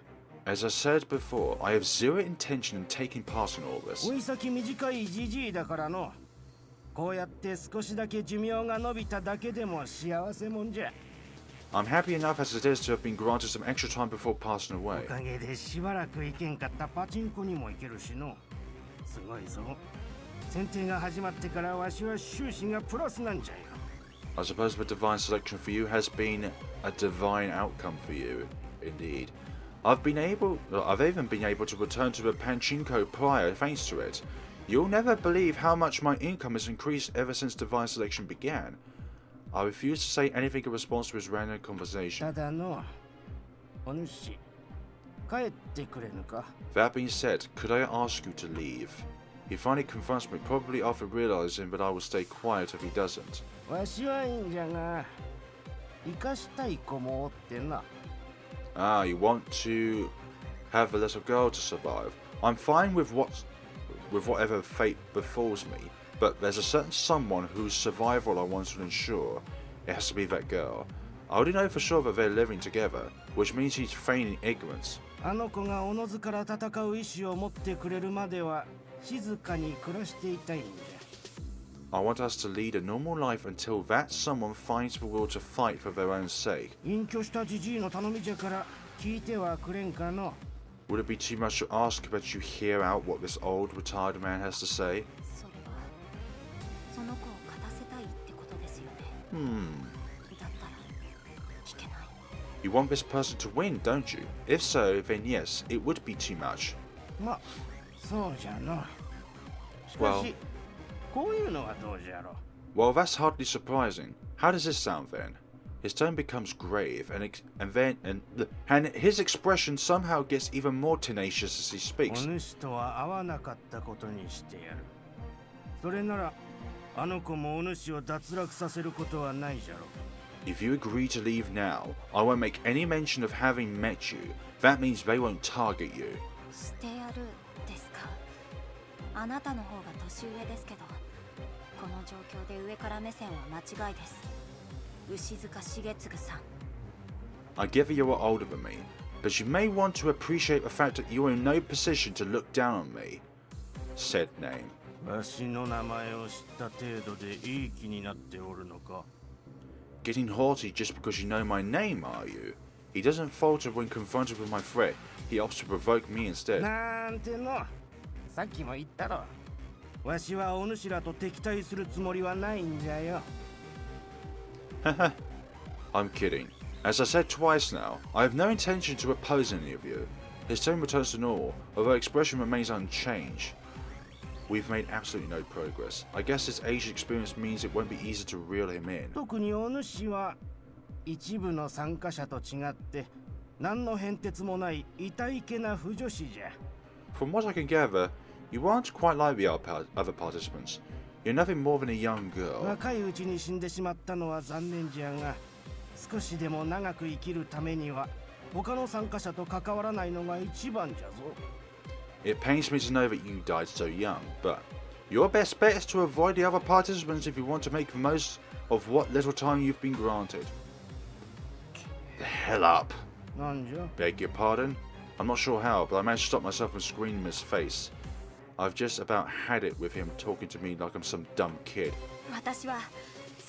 As I said before, I have zero intention in taking part in all this. 追い先短いじじいだからの。こうやって少しだけ寿命が伸びただけでも幸せもんじゃ。 I'm happy enough as it is to have been granted some extra time before passing お away. かげでしばらく行けんかったパチンコにも行けるしの。すごいぞ。選定が始まってからわしは収支がプラスなんじゃよ。 I suppose the divine selection for you has been a divine outcome for you, indeed. I've even been able to return to the Pachinko prior thanks to it. You'll never believe how much my income has increased ever since divine selection began. I refuse to say anything in response to his random conversation. ただの、お主、帰ってくれぬか。 That being said, could I ask you to leave? He finally confronts me, probably after realizing that I will stay quiet if he doesn't. わしはいいんじゃが、生かしたい子もおってな。 Ah, you want to have a little girl to survive. I'm fine with whatever fate befalls me, but there's a certain someone whose survival I want to ensure. It has to be that girl. I already know for sure that they're living together, which means he's feigning ignorance. あの子がおのずから戦う意志を持ってくれるまでは静かに暮らしていたいんじゃ。 I want us to lead a normal life until that someone finds the will to fight for their own sake. 隠居したじじいの頼みじゃから聞いてはくれんかの。 Would it be too much to ask that you hear out what this old retired man has to say? それはその子を勝たせたいってことですよね。だったら聞けない。 You want this person to win, don't you? If so, then yes, it would be too much. ま、そうじゃの。しか Well, し、こういうのはどうじゃろ。 well, that's hardly surprising. How does this sound then? His tone becomes grave, and his expression somehow gets even more tenacious as he お speaks. 主とは会わなかったことにしてやる。それなら、あの子もお主を脱落させることはないじゃろ。 If you agree to leave now, I won't make any mention of having met you. That means they won't target you. してやるですか。あなたの方が年上ですけど、この状況で上から目線は間違いです。牛塚重次さん。 I gather you are older than me, but you may want to appreciate the fact that you are in no position to look down on me. Said name. わしの名前を知った程度でいい気になっておるのか。 Getting haughty just because you know my name, are you? He doesn't falter when confronted with my threat. He opts to provoke me instead. なんての。さっきも言ったろ。わしはお主らと敵対するつもりはないんじゃよ。I'm kidding. As I said twice now, I have no intention to oppose any of you. His tone returns to normal, although expression remains unchanged. We've made absolutely no progress. I guess his age experience means it won't be easy to reel him in. 特にお主は一部の参加者と違って何の変哲もない痛いけな不女子じゃ。 From what I can gather, you aren't quite like the other participants. You're nothing more than a young girl. 若いうちに死んでしまったのは残念じゃが、少しでも長く生きるためには他の参加者と関わらないのが一番じゃぞ。 It pains me to know that you died so young, but your best bet is to avoid the other participants if you want to make the most of what little time you've been granted. The hell up. なんじゃ? Beg your pardon? I'm not sure how, but I managed to stop myself from screaming in his face. I've just about had it with him talking to me like I'm some dumb kid. 私は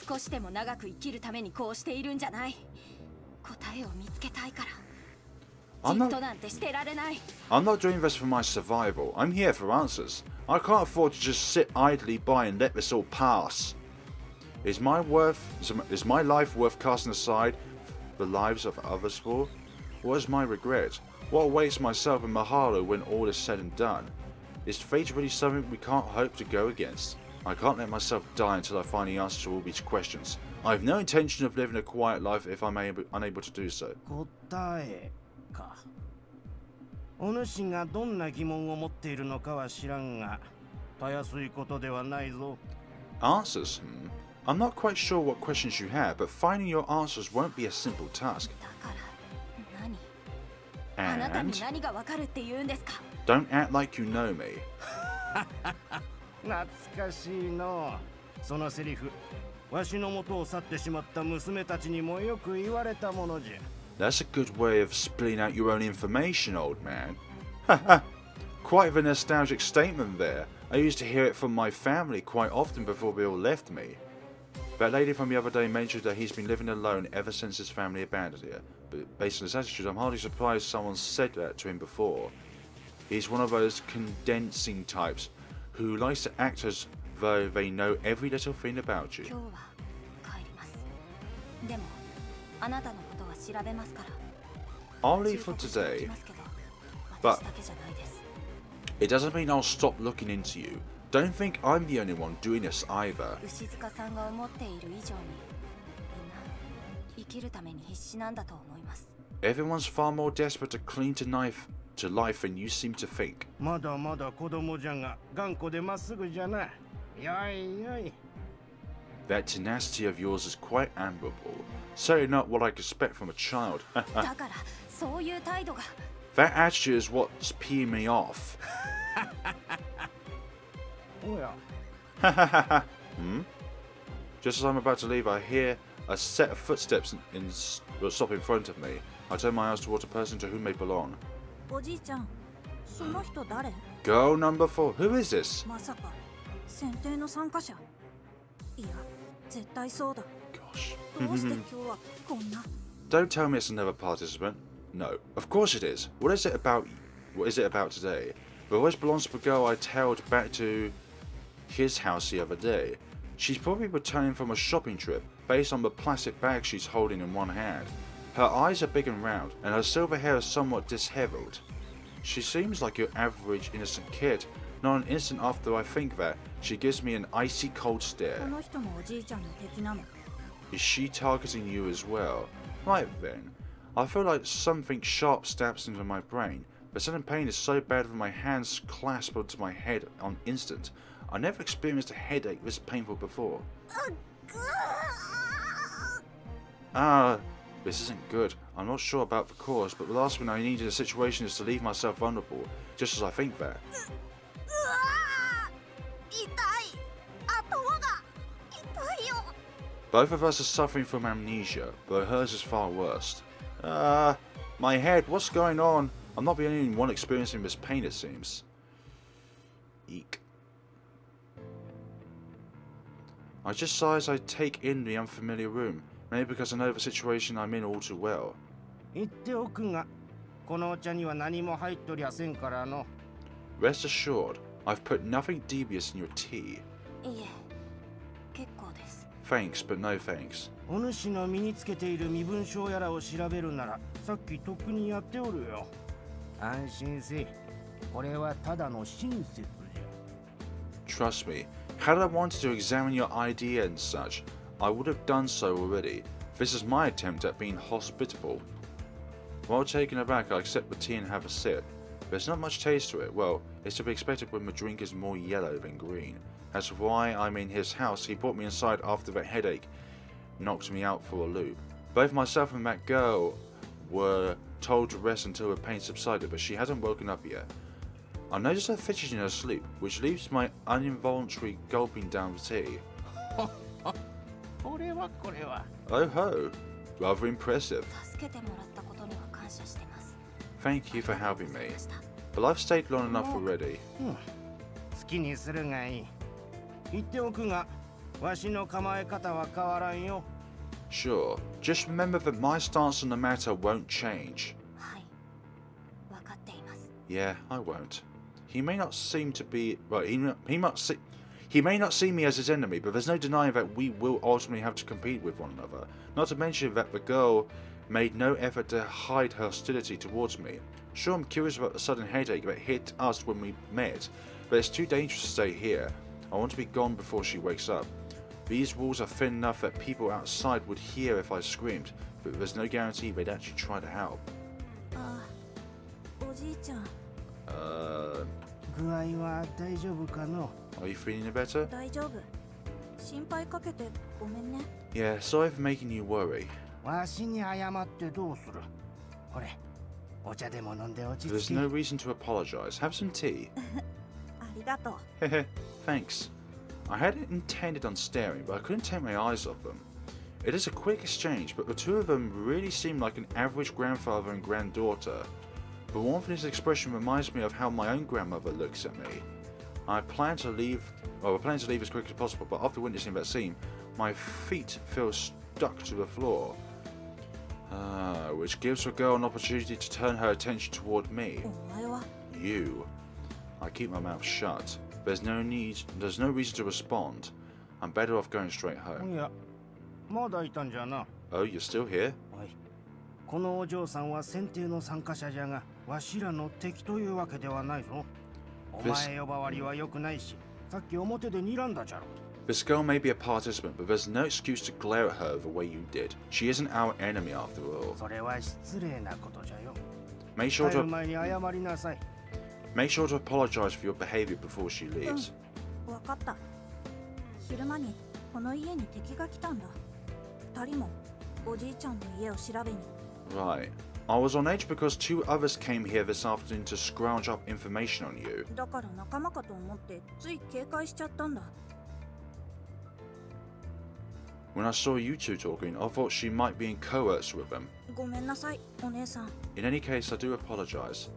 少しでも長く生きるためにこうしているんじゃない。答えを見つけたいから。 I'm not doing this for my survival. I'm here for answers. I can't afford to just sit idly by and let this all pass. Is my life worth casting aside the lives of others for? What is my regret? What awaits myself and Mahalo when all is said and done? Is fate really something we can't hope to go against? I can't let myself die until I find the answer to all these questions. I have no intention of living a quiet life if I'm unable to do so. 答えか。お主がどんな疑問を持っているのかは知らんが、たやすいことではないぞ。 Answers? I'm not quite sure what questions you have, but finding your answers won't be a simple task. だから何？あなたに何がわかるって言うんですか？ Don't act like you know me. 懐かしいの。そのセリフ、わしの元を去ってしまった娘たちにもよく言われたものじゃ。 That's a good way of spilling out your own information, old man. Quite the nostalgic statement there. I used to hear it from my family quite often before they all left me. That lady from the other day mentioned that he's been living alone ever since his family abandoned him. But based on his attitude, I'm hardly surprised someone said that to him before. He's one of those condensing types who likes to act as though they know every little thing about you. 今日は帰ります。でもあなたのことは調べますから。 I'll leave for today, but it doesn't mean I'll stop looking into you. Don't think I'm the only one doing this either. 牛塚さんが思っている以上に、みんな生きるために必死なんだと思います。 Everyone's far more desperate to cling to life than you seem to think. まだまだ子供じゃが、頑固でまっすぐじゃな。よいよい。 That tenacity of yours is quite admirable. Certainly not what I could expect from a child. だからそういう態度が。 That attitude is what's peeing me off. おや。Just as I'm about to leave, I hear a set of footsteps stop in front of me. I turn my eyes towards a person to whom they belong. おじいちゃん、その人誰？ Girl number 4. Who is this? まさか選定の参加者？いや、絶対そうだ。 Gosh. どうして今日はこんな？ Don't tell me it's another participant. No, of course it is. What is it about? What is it about today? The voice belongs to the girl I tailed back to his house the other day. She's probably returning from a shopping trip based on the plastic bag she's holding in one hand. Her eyes are big and round, and her silver hair is somewhat disheveled. She seems like your average innocent kid. Not an instant after I think that, she gives me an icy cold stare. この人もおじいちゃんの敵なの。 Is she targeting you as well? Right then. I feel like something sharp stabs into my brain. The sudden pain is so bad that my hands clasp onto my head on instant. I never experienced a headache this painful before. This isn't good. I'm not sure about the cause, but the last thing I need in a situation is to leave myself vulnerable, just as I think that. Both of us are suffering from amnesia, but hers is far worse. My head, what's going on? I'm not the only one experiencing this pain, it seems. Eek. I just sigh as I take in the unfamiliar room, maybe because I know the situation I'm in all too well. 言っておくが、このお茶には何も入っとりゃせんからの。 Rest assured, I've put nothing devious in your tea. いえ、結構です。 Thanks, but no thanks. お主の身につけている身分証やらを調べるなら、さっきとっくにやっておるよ。安心せ。これはただの親切じゃ。 Trust me, had I wanted to examine your ID and such, I would have done so already. This is my attempt at being hospitable. While taken aback, I accept the tea and have a sip. There's not much taste to it. Well, it's to be expected when the drink is more yellow than green. That's why I'm in his house. He brought me inside after that headache knocked me out for a loop. Both myself and that girl were told to rest until the pain subsided, but she hasn't woken up yet. I noticed her fidgeting in her sleep, which leaves my uninvoluntary gulping down the tea. Oh ho, rather impressive. Thank you for helping me, but I've stayed long enough already. Sure, just remember that my stance on the matter won't change. Yeah, I won't. He may not seem to be... Well, he may not see me as his enemy, but there's no denying that we will ultimately have to compete with one another. Not to mention that the girl made no effort to hide her hostility towards me. Sure, I'm curious about the sudden headache that hit us when we met, but it's too dangerous to stay here. I want to be gone before she wakes up. These walls are thin enough that people outside would hear if I screamed, but there's no guarantee they'd actually try to help. Are you feeling better? Yeah, sorry for making you worry. There's no reason to apologize. Have some tea. Thanks. I hadn't intended on staring, but I couldn't take my eyes off them. It is a quick exchange, but the two of them really seem like an average grandfather and granddaughter. The warmth in his expression reminds me of how my own grandmother looks at me. I plan to leave as quickly as possible, but after witnessing that scene, my feet feel stuck to the floor. Which gives the girl an opportunity to turn her attention toward me. You. I keep my mouth shut. There's no reason to respond. I'm better off going straight home. Oh, you're still here? This girl may be a participant, but there's no excuse to glare at her the way you did. She isn't our enemy after all. Make sure to apologize for your behavior before she leaves. Right. I was on edge because two others came here this afternoon to scrounge up information on you. When I saw you two talking, I thought she might be in cohorts with them. In any case, I do apologize.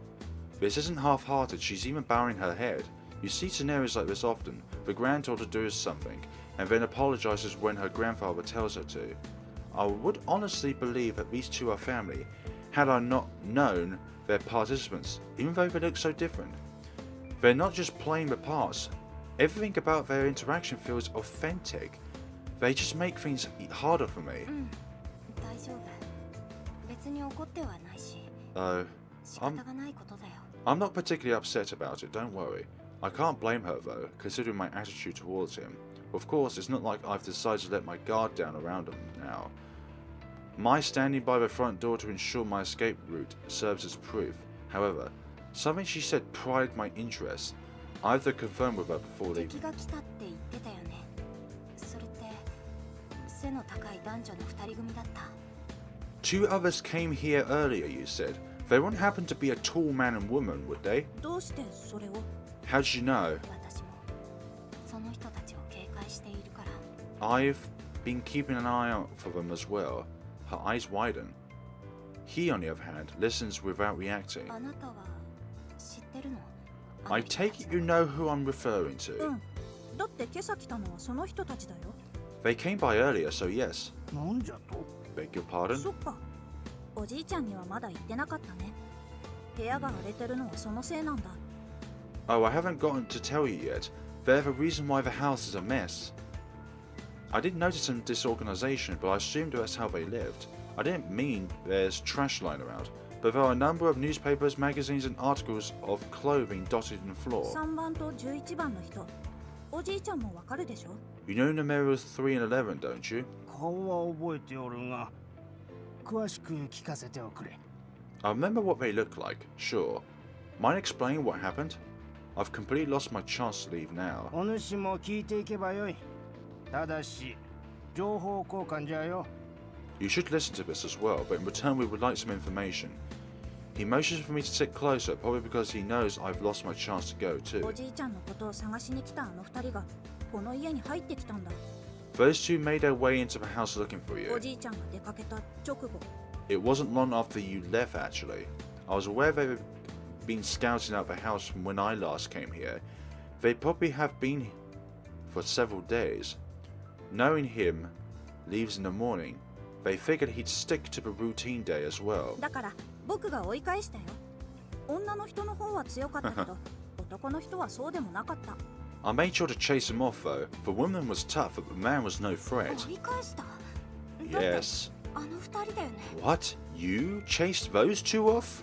This isn't half-hearted, she's even bowing her head. You see scenarios like this often. The granddaughter does something, and then apologizes when her grandfather tells her to. I would honestly believe that these two are family, had I not known their participants, even though they look so different. They're not just playing the parts. Everything about their interaction feels authentic. They just make things harder for me. I'm not particularly upset about it, don't worry. I can't blame her though, considering my attitude towards him. Of course, it's not like I've decided to let my guard down around him now. My standing by the front door to ensure my escape route serves as proof. However, something she said pried my interest. I have to confirm with her before leaving. Two others came here earlier, you said. They wouldn't happen to be a tall man and woman, would they? How did you know? I've been keeping an eye out for them as well. Her eyes widen. He, on the other hand, listens without reacting. I take it you know who I'm referring to. They came by earlier, so yes. Beg your pardon? Oh, I haven't gotten to tell you yet. They're the reason why the house is a mess. I did notice some disorganization, but I assumed that's how they lived. I didn't mean there's trash lying around, but there are a number of newspapers, magazines and articles of clothing dotted on the floor. You know numerals 3 and 11, don't you? 顔は覚えておるが、詳しく聞かせておくれ。I remember what they look like, sure. Mind explaining what happened? I've completely lost my chance to leave now. お主も聞いていけばよい。ただし、情報交換じゃよ。You should listen to this as well, but in return we would like some information. He motions for me to sit closer, probably because he knows I've lost my chance to go お too. じいちゃんのことを探しに来たあの二人がこの家に入ってきたんだ。 Those two made their way into the house looking for お you. じいちゃんが出かけた直後、 It wasn't long after you left, actually. I was aware they'd been scouting out the house from when I last came here. They probably have been for several days. Knowing him leaves in the morning, they figured he'd stick to the routine day as well. だから僕が追い返したよ。女の人の方は強かったけど男の人はそうでもなかった。 I made sure to chase him off though. The woman was tough, but the man was no threat. 追い返した。 Yes. あの二人だよね。 What? You chased those two off?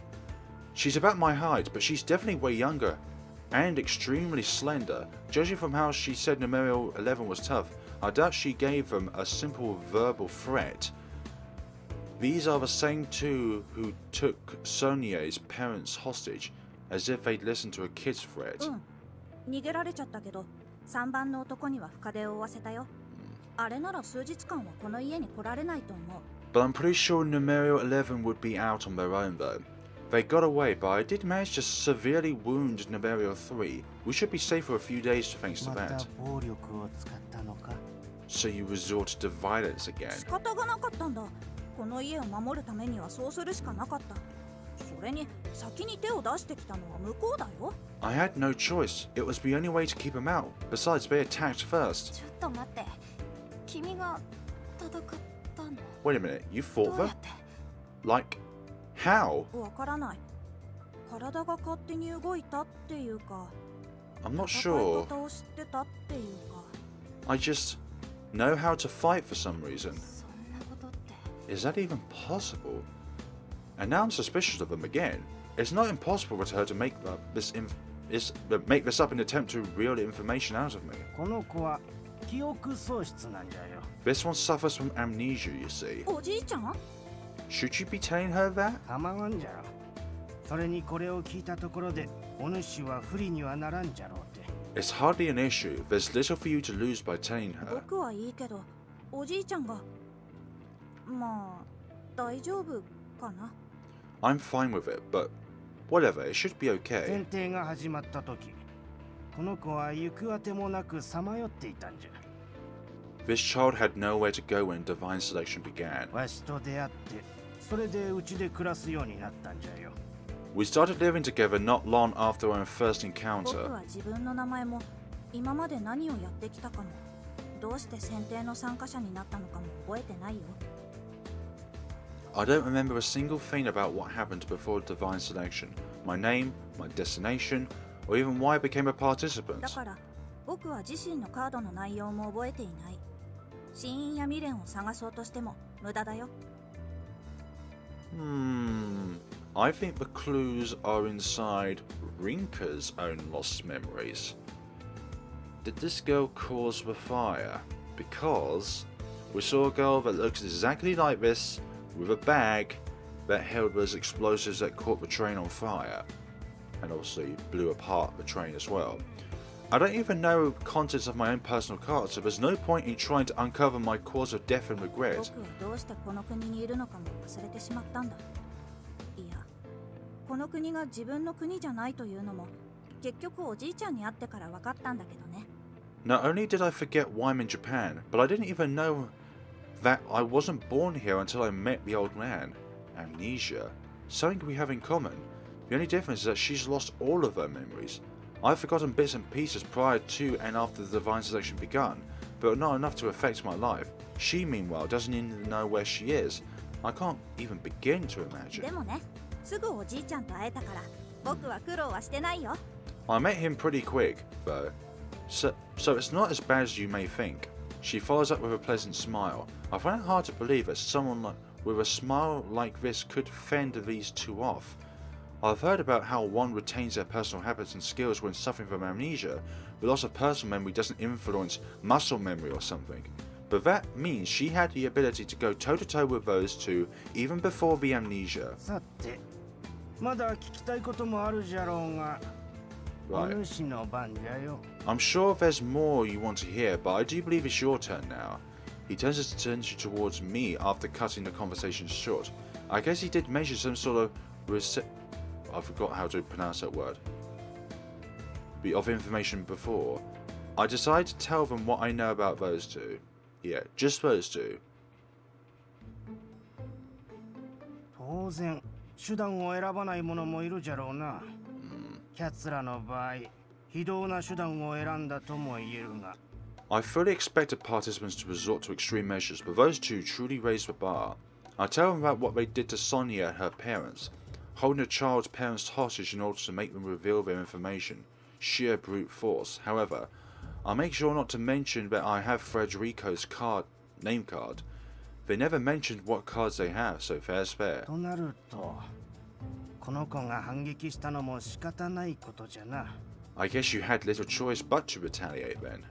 She's about my height, but she's definitely way younger. And extremely slender. Judging from how she said numero 11 was tough, I doubt she gave them a simple verbal threat. These are the same two who took Sonia's parents hostage, as if they'd listened to a kid's threat. 逃げられちゃったけど3番の男には深手を負わせたよ。あれなら数日間はこの家に来られないと思う。 But I'm pretty sure numero 11 would be out on their own though. They got away, but I did manage to severely wound numero 3. We should be safe for a few days thanks to また that. 暴力を使ったのか。 So you resort to violence again. 仕方がなかったんだ。この家を守るためにはそうするしかなかった。それに先に手を出してきたのは向こうだよ。 I had no choice. It was the only way to keep him out. Besides, they attacked first. ちょっと待って。君が戦ったの？ Wait a minute, you ど fought うや them? って？ Like, how? わからない。体が勝手に動いたっていうか、 I'm not 戦い sure. 方を知ってたっていうか。 I just know how to fight for some reason. そんなことって。 Is that even possible? And now I'm suspicious of them again. It's not impossible for her to make this up in an attempt to reel the information out of me. この子は記憶喪失なんじゃよ。 This one suffers from amnesia, you see. おじいちゃん？ Should you be telling her that? 構わんじゃろ。それにこれを聞いたところでお主は不利にはならんじゃろうて。 It's hardly an issue. There's little for you to lose by telling her. 僕はいいけど、おじいちゃんが。まあ、大丈夫かな。 I'm fine with it, but whatever, it should be okay. 選定が始まった時、この子は行くあてもなくさまよっていたんじゃ。 This child had nowhere to go when divine selection began. わしと出会って、それでうちで暮らすようになったんじゃよ。 We started living together not long after our first 僕 encounter. は自分の名前も今まで何をやってきたかもどうして選定の参加者になったのかも覚えてないよ。 I don't remember a single thing about what happened before divine selection. My name, my destination, or even why I became a だ participant. から僕は自身のカードの内容も覚えていない。死因や未練を探そうとしても無駄だよ。 I think the clues are inside Rinka's own lost memories. Did this girl cause the fire? Because we saw a girl that looks exactly like this with a bag that held those explosives that caught the train on fire and obviously blew apart the train as well. I don't even know the contents of my own personal card, so there's no point in trying to uncover my cause of death and 僕 regret. はどうしてこの国にいるのかも忘れてしまったんだ。いや、この国が自分の国じゃないというのも結局おじいちゃんに会ってから分かったんだけどね。 Not only did I forget why I'm in Japan, but I didn't even know that I wasn't born here until I met the old man. Amnesia. Something we have in common. The only difference is that she's lost all of her memories. I've forgotten bits and pieces prior to and after the divine selection begun, but not enough to affect my life. She, meanwhile, doesn't even know where she is. I can't even begin to で imagine. もね、すぐおじいちゃんと会えたから僕は苦労はしてないよ。 I met him pretty quick, though. So it's not as bad as you may think. She follows up with a pleasant smile. I find it hard to believe that someone with a smile like this could fend these two off. I've heard about how one retains their personal habits and skills when suffering from amnesia. The loss of personal memory doesn't influence muscle memory or something. but that means she had the ability to go toe-to-toe with those two even before the amnesia. さて、まだ聞きたいこともあるじゃろうが、お Right. 主の番じゃよ。 I'm sure there's more you want to hear, but I do believe it's your turn now. He turns his attention towards me after cutting the conversation short. I guess he did mention some sort of I forgot how to pronounce that word. Of information before. I decided to tell them what I know about those two. Yeah, just those two. 当然、手段を選ばない者もいるじゃろうな。キャツらの場合、非道な手段を選んだとも言えるが。I fully expected participants to resort to extreme measures, but those two truly raised the bar. I tell them about what they did to Sonia and her parents, holding a child's parents hostage in order to make them reveal their information. Sheer brute force. However, I make sure not to mention that I have Frederico's name card. They never mentioned what cards they have, so fair's fair. となると、この子が反撃したのも仕方ないことじゃな。I guess you had little choice but to retaliate then.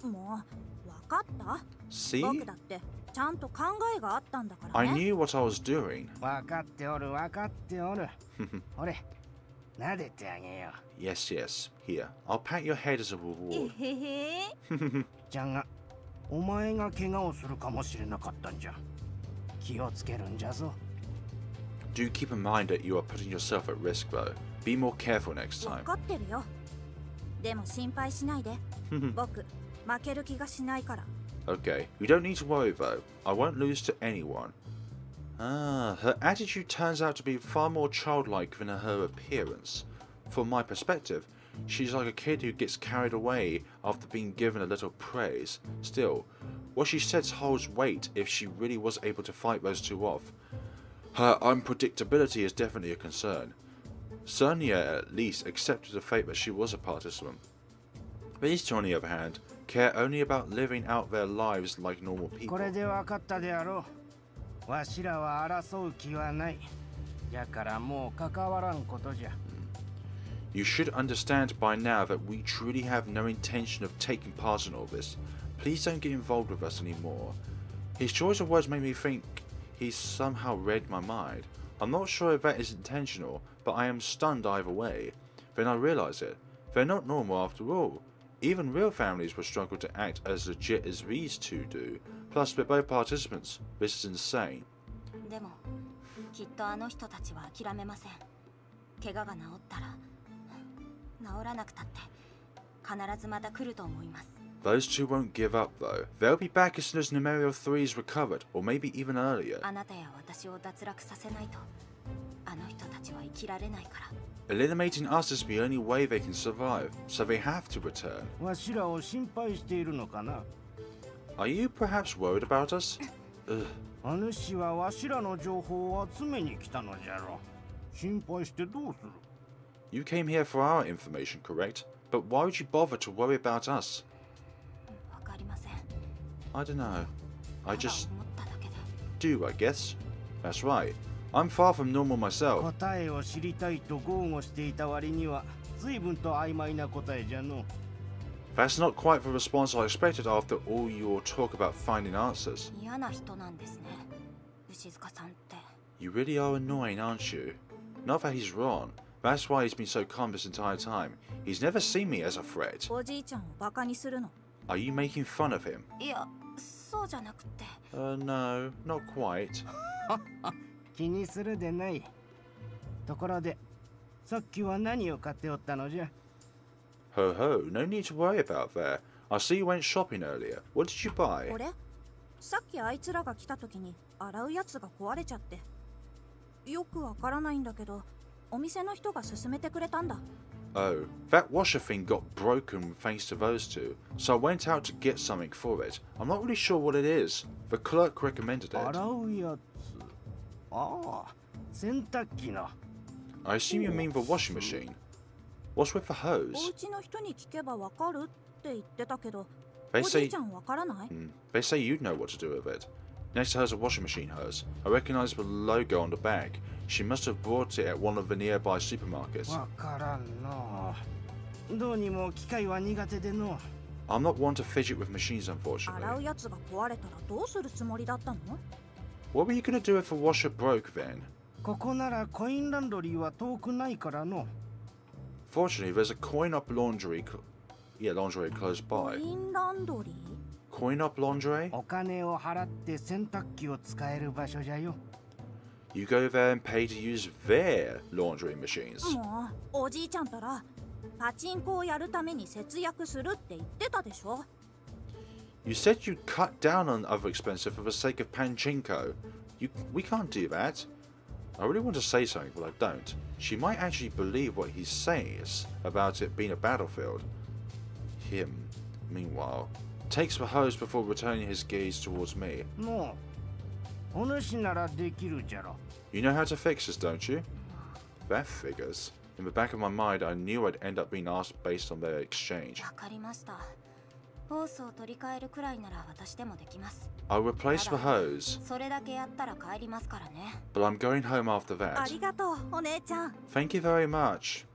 もう分かった See? 僕だってちゃんと考えがあったんだから I ね。 knew what I was doing. 分かっておる分かっておる。ほれ、撫でてあげよ Yes, yes. Here, I'll pat your head as a え reward. へへ。う。じゃが、お前が怪我をするかもしれなかったんじゃ。気をつけるんじゃぞ。Do keep in mind that you are putting yourself at risk, though. Be more careful next 分 time. かってるよ。でも心配しないで。僕負ける気がしないから。Okay, you don't need to worry though. I won't lose to anyone. Ah, her attitude turns out to be far more childlike than her appearance. From my perspective, she's like a kid who gets carried away after being given a little praise. Still, what she says holds weight if she really was able to fight those two off. Her unpredictability is definitely a concern. Sonia at least accepted the fate that she was a participant. These two, on the other hand, care only about living out their lives like normal こ people. れで分かったであろう。わしらは争う気はない。やからもう関わらんことじゃ。You should understand by now that we truly have no intention of taking part in all this. Please don't get involved with us anymore. His choice of words made me think he's somehow read my mind. I'm not sure if that is intentional, but I am stunned either way. Then I realize it. They're not normal after all. Even real families would struggle to act as legit as these two do. Plus, they're both participants. This is insane. でもきっとあの人たちは諦めません。怪我が治ったら治らなくたって必ずまた来ると思います。 Those two won't give up though. They'll be back as soon as Numerio 3 is recovered, or maybe even earlier. あなたや私を脱落させないとあの人たちは生きられないから。 Eliminating us is the only way they can survive, so they have to return. わしらを心配しているのかな。 Are you perhaps worried about us? Ugh. 主はわしらの情報を集めに来たのじゃろ。心配してどうする。 You came here for our information, correct? But why would you bother to worry about us? わかりません。 I don't know. I ただ just 思っただけで。 do, I guess. That's right. I'm far from normal myself. 答えを知りたいと豪語していた割には随分と曖昧な答えじゃの。 That's not quite the response I expected after all your talk about finding answers. 嫌な人なんですね。牛塚さんって。 You really are annoying, aren't you? Not that he's wrong. That's why he's been so calm this entire time. He's never seen me as a threat. おじいちゃんをバカにするの。 Are you making fun of him? いや、そうじゃなくて。No, not quite. 気にするでない。ところで、さっきは何を買っておったのじゃ。 Ho ho, no need to worry about that. I see you went shopping earlier. What did you buy? これさっきあいつらが来た時に洗うやつが壊れちゃって。よくわからないんだけど、お店の人が勧めてくれたんだ。Oh, that washer thing got broken thanks to those two, so I went out to get something for it. I'm not really sure what it is. The clerk recommended it. 洗うやつ。ああ、洗濯機の。 I assume you mean the washing machine. What's with the お hose? 家の人に聞けばわかるって言ってたけど、 They おじ say いちゃんわからない？ they say you'd know what to do with it. Next to her's a washing machine hose. I recognize the logo on the bag. She must have bought it at one of the nearby supermarkets. わからんの。どうにも機械は苦手での。I'm not one to fidget with machines, unfortunately. 洗うやつが壊れたらどうするつもりだったの？ What were you gonna do if a washer broke then? ここならコインランドリーは遠くないからの。 Fortunately, there's a coin-up laundry close コ by. インランドリー？ Coin-up laundry? お金を払って洗濯機を使える場所じゃよ。 You go there and pay to use their laundry machines. もうおじいちゃんたらパチンコをやるために節約するって言ってたでしょ。 You said you'd cut down on other expenses for the sake of pachinko. We can't do that. I really want to say something, but I don't. She might actually believe what he says about it being a battlefield. Him, meanwhile, takes the hose before returning his gaze towards me. もうお主ならできるじゃろ。 You know how to fix this, don't you? That figures. In the back of my mind, I knew I'd end up being asked based on their exchange. わかりました。ホースを取り替えるくらいなら私でもできます。 I'll replace the hose, それだけやったら帰りますからね。 but I'm going home after あ that. りがとうお姉ちゃん。 Thank you very much.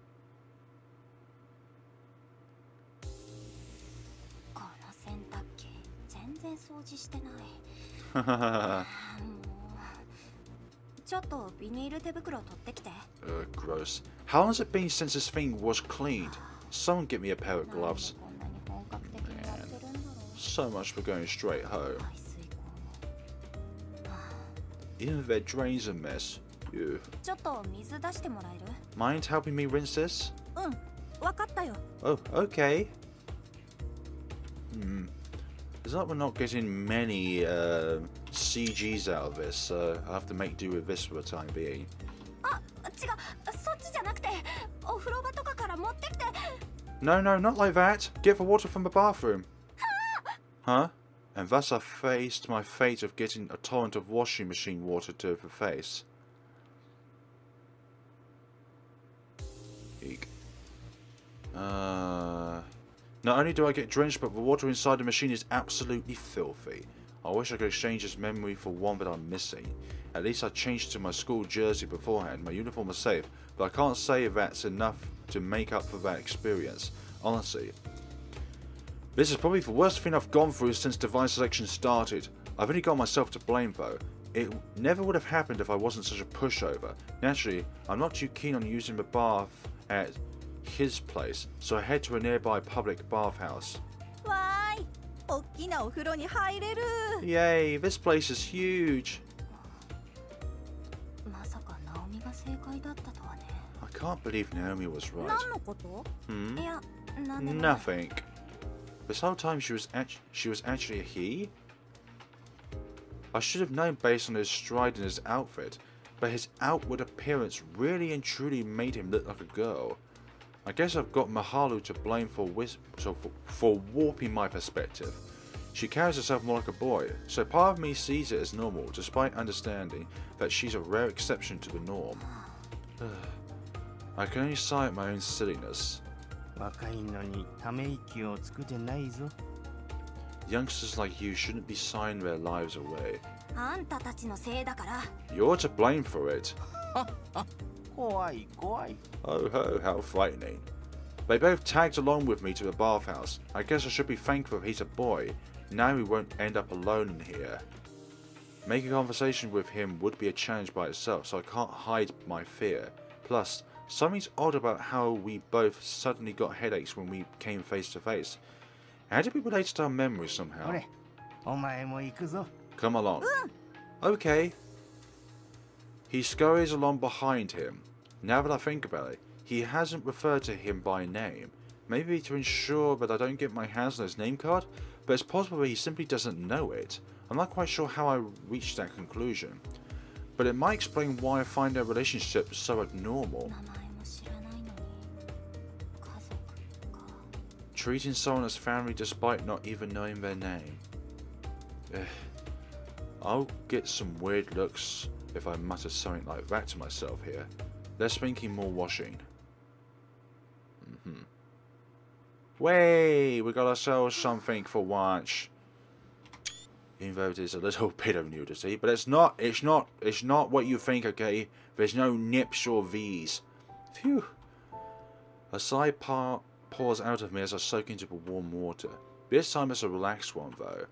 この洗濯機全然掃除してない。ちょっとビニール手袋取ってきて。Gross. How long has it been since this thing was cleaned? Someone get me a pair of gloves. こんなに本格的にやってるんだろう。 So much for going straight home. 排水口も。 Even their drain's a mess. You ちょっと水出してもらえる？ mind helping me rinse this? うん、わかったよ。 Oh, okay. It's like we're not getting many CGs out of this, so I'll have to make do with this for the time being. あ、違う、そっちじゃなくて、お風呂場とかから持ってきて。 No, no, not like that. Get the water from the bathroom. Huh? And thus I faced my fate of getting a torrent of washing machine water to the face. Eek. Not only do I get drenched, but the water inside the machine is absolutely filthy. I wish I could exchange this memory for one that I'm missing. At least I changed to my school jersey beforehand. My uniform is safe, but I can't say that's enough to make up for that experience. Honestly. This is probably the worst thing I've gone through since device selection started. I've only got myself to blame though. It never would have happened if I wasn't such a pushover. Naturally, I'm not too keen on using the bath at his place, so I head to a nearby public bathhouse. わーい、おっきなお風呂に入れる。 Yay, this place is huge. まさかナオミが正解だったとはね。 I can't believe Naomi was right. 何のこと？ Hmm? いや、なんでもない。 Nothing. This whole time she was actually a he? I should have known based on his stride and his outfit, but his outward appearance really and truly made him look like a girl. I guess I've got Mahalu to blame for warping my perspective. She carries herself more like a boy, so part of me sees it as normal, despite understanding that she's a rare exception to the norm. I can only sigh at my own silliness. 若いのにため息をつくてないぞ。 Youngsters like you shouldn't be sighing their lives away. あんたたちのせいだから。 You're to blame for it. 怖い怖い。 Oh ho, how frightening. They both tagged along with me to the bathhouse. I guess I should be thankful he's a boy. Now we won't end up alone in here. Making conversation with him would be a challenge by itself, so I can't hide my fear. Plus, something's odd about how we both suddenly got headaches when we came face to face. How did we relate to our memories somehow? ほれ、お前も行くぞ。 Come along. Okay. He scurries along behind him. Now that I think about it, he hasn't referred to him by name. Maybe to ensure that I don't get my hands on his name card, but it's possible he simply doesn't know it. I'm not quite sure how I reached that conclusion, but it might explain why I find their relationship so abnormal. 名前も知らないのに。家族か。 Treating someone as family despite not even knowing their name. I'll get some weird looks if I mutter something like that to myself here. Less thinking, more washing. Way, we got ourselves something for once. Even though it is a little bit of nudity, but it's not what you think, okay? There's no nips or V's. Phew. A sigh pours out of me as I soak into the warm water. This time it's a relaxed one though.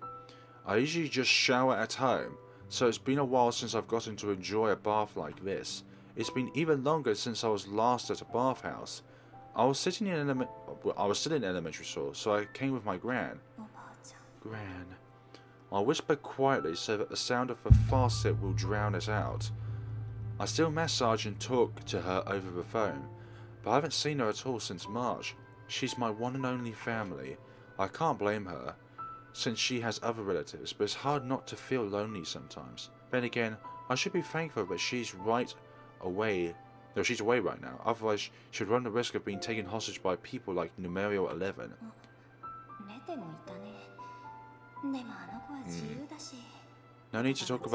I usually just shower at home, so it's been a while since I've gotten to enjoy a bath like this. It's been even longer since I was last at a bathhouse. I was still in elementary school, so I came with my gran. Gran. I whispered quietly so that the sound of the faucet will drown it out. I still massage and talk to her over the phone, but I haven't seen her at all since March. She's my one and only family. I can't blame her, since she has other relatives, but it's hard not to feel lonely sometimes. Then again, I should be thankful that she's away right now, otherwise she'd run the risk of being taken hostage by people like numero 11. No need to talk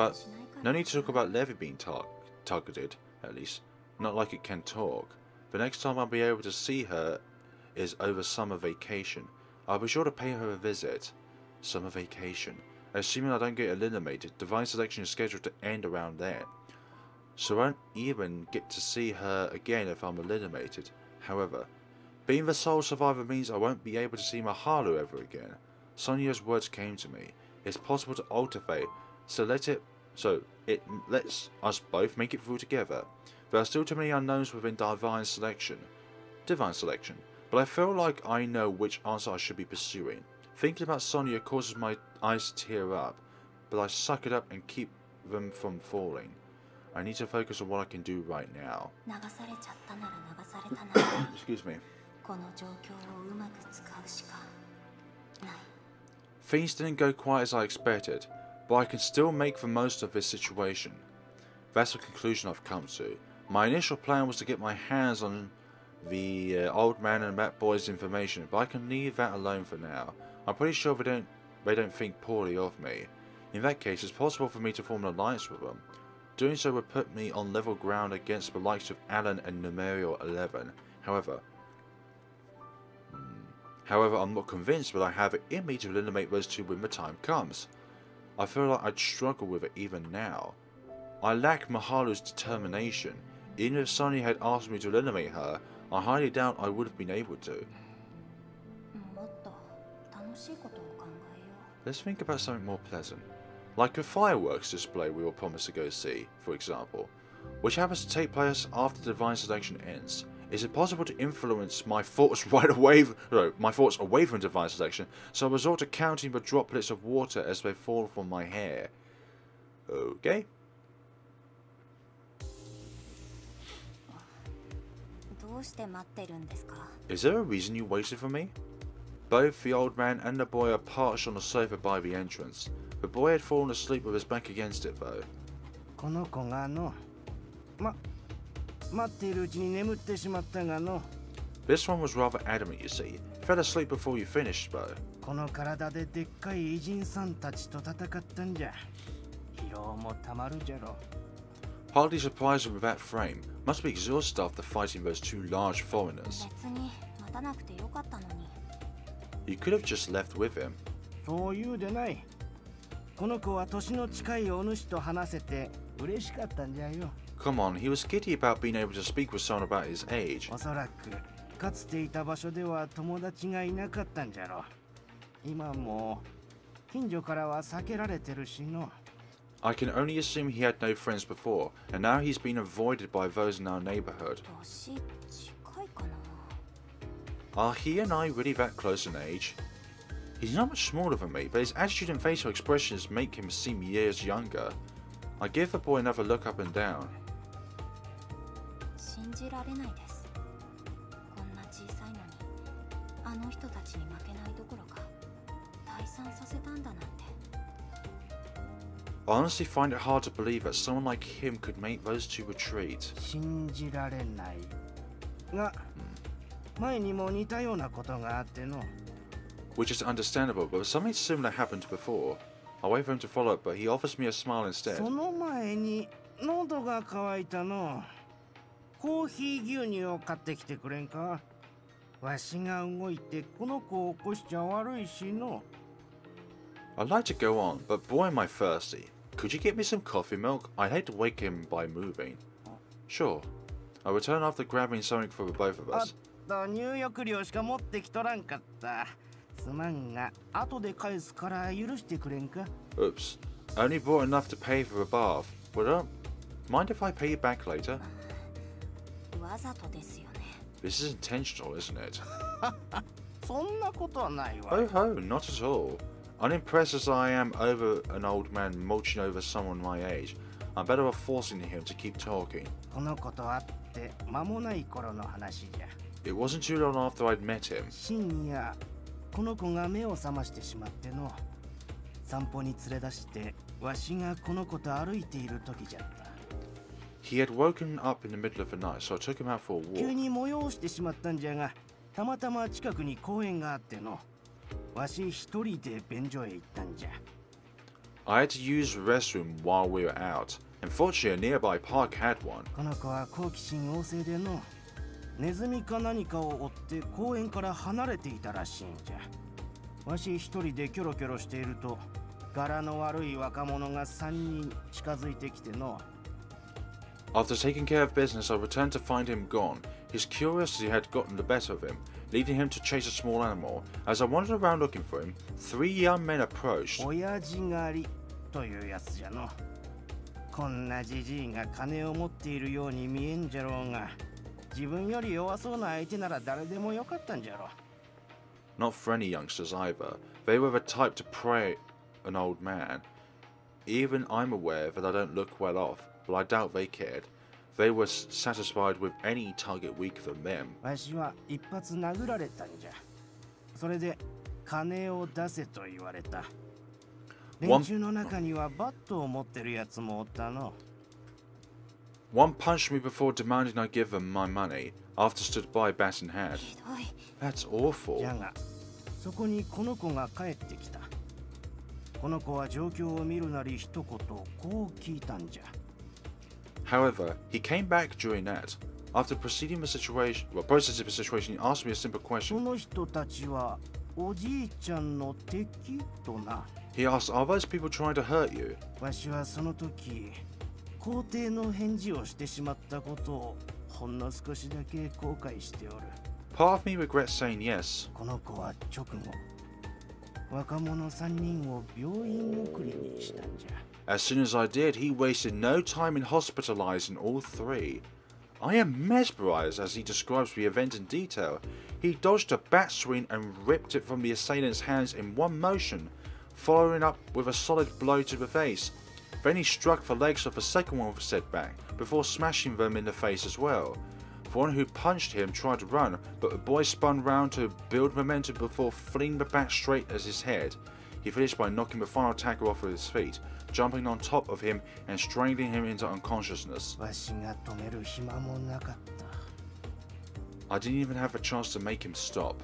about Levi being targeted, at least. Not like it can talk. The next time I'll be able to see her is over summer vacation. I'll be sure to pay her a visit. Summer vacation. Assuming I don't get eliminated, Divine Selection is scheduled to end around then. So I won't even get to see her again if I'm eliminated. However, being the sole survivor means I won't be able to see Maharu ever again. Sonia's words came to me. It's possible to alter fate, so it lets us both make it through together. There are still too many unknowns within Divine Selection, but I feel like I know which answer I should be pursuing. Thinking about Sonia causes my eyes to tear up, but I suck it up and keep them from falling. I need to focus on what I can do right now. Excuse me. Things didn't go quite as I expected, but I can still make the most of this situation. That's the conclusion I've come to. My initial plan was to get my hands on the old man and that boy's information, but I can leave that alone for now. I'm pretty sure they don't think poorly of me. In that case, it's possible for me to form an alliance with them. Doing so would put me on level ground against the likes of Alan and numero 11. However, I'm not convinced that I have it in me to eliminate those two when the time comes. I feel like I'd struggle with it even now. I lack Maharu's determination. Even if Sonia had asked me to eliminate her, I highly doubt I would have been able to. Let's think about something more pleasant. Like a fireworks display we were promised to go see, for example, which happens to take place after Divine Selection ends. Is it possible to influence my thoughts away from Divine Selection, so I resort to counting the droplets of water as they fall from my hair? Okay. Is there a reason you waited for me? Both the old man and the boy are perched on the sofa by the entrance. The boy had fallen asleep with his back against it though. This one was rather adamant, you see. Fell asleep before you finished though. Hardly surprised with that frame. Must be exhausted after fighting those two large foreigners. You could have just left with him. Come on, he was giddy about being able to speak with someone about his age. I can only assume he had no friends before, and now he's been avoided by those in our neighborhood. Are he and I really that close in age? He's not much smaller than me, but his attitude and facial expressions make him seem years younger. I give the boy another look up and down. I honestly find it hard to believe that someone like him could make those two retreat. Which is understandable, but something similar happened before. I wait for him to follow up, but he offers me a smile instead. I'd like to go on, but boy am I thirsty. Could you get me some coffee milk? I'd hate to wake him by moving. Sure. I'll return after grabbing something for the both of us. すまんが後で返すから許してくれんか。 Oops. I only bought enough to pay for a bath. Well, mind if I pay you back later? わざとですよね。 This is intentional, isn't it? そんなことはないわ。 Oh ho, not at all. Unimpressed as I am over an old man mulching over someone my age, I'm better off forcing him to keep talking. この子と会って間もない頃の話じゃ。 It wasn't too long after I'd met him. 深夜、この子が目を覚ましてしまっての。散歩に連れ出して、わしがこの子と歩いている時じゃった。 He had woken up in the middle of the night, so I took him out for a 急 walk. に催してしまったんじゃが、たまたま近くに公園があっての。わし一人で便所へ行ったんじゃ。 I had to use the restroom while we were out. Unfortunately, a nearby park had one. この子は好奇心旺盛での。ネズミか何かを追って公園から離れていたらしいんじゃ。わし一人でキョロキョロしていると、柄の悪い若者が3人近づいてきての。 After taking care of business, I returned to find him gone. His curiosity had gotten the better of him, leading him to chase a small animal. As I wandered around looking for him, 3 young men approached. 親父狩りというやつじゃの。こんなじじいが金を持っているように見えんじゃろうが、自分より弱そうな相手なら誰でもよかったんじゃろ。 Not for any youngsters either. They were the type to prey an old man. Even I'm aware that I don't look well off, but I doubt they cared. They were satisfied with any target weaker than them. わしは一発殴られたんじゃ。それで金を出せと言われた。連中の中にはバットを持ってるやつもおったの。 One punched me before demanding I give them my money, after stood by bat in hand. ひどい。 That's awful. じゃが、そこにこの子が帰ってきた。この子は状況を見るなり一言こう聞いたんじゃ。 However, he came back during that. After processing the situation, he asked me a simple そ question. の人たちはおじいちゃんの敵とな。 He asked, "Are those people trying to hurt you?" わしはその時、肯定の返事をしてしまったことをほんの少しだけ後悔しておる。 Part of me regrets saying yes. この子は直後、若者3人を病院送りにしたんじゃ。 As soon as I did, he wasted no time in hospitalizing all 3. I am mesmerized as he describes the event in detail. He dodged a bat swing and ripped it from the assailant's hands in one motion, following up with a solid blow to the face. Then he struck the legs of the second one with a setback, before smashing them in the face as well. The one who punched him tried to run, but the boy spun round to build momentum before flinging the bat straight at his head. He finished by knocking the final attacker off of his feet, jumping on top of him and strangling him into unconsciousness. わしが止める暇もなかった。 I didn't even have a chance to make him stop.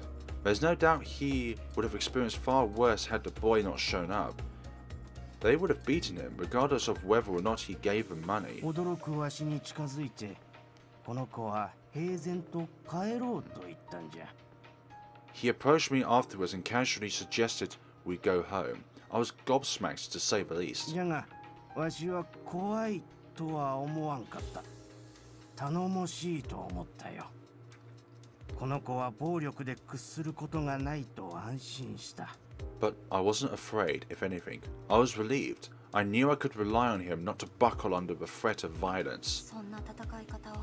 There's no doubt he would have experienced far worse had the boy not shown up. They would have beaten him, regardless of whether or not he gave them money. 驚くわしに近づいて、この子は平然と帰ろうと言ったんじゃ。 He approached me afterwards and casually suggested we go home. I was gobsmacked to say the least. じゃが、わしは怖いとは思わんかった。頼もしいと思ったよ。この子は暴力で屈することがないと安心した。 But I wasn't afraid, if anything. I was relieved. I knew I could rely on him not to buckle under the threat of violence. そんな戦い方を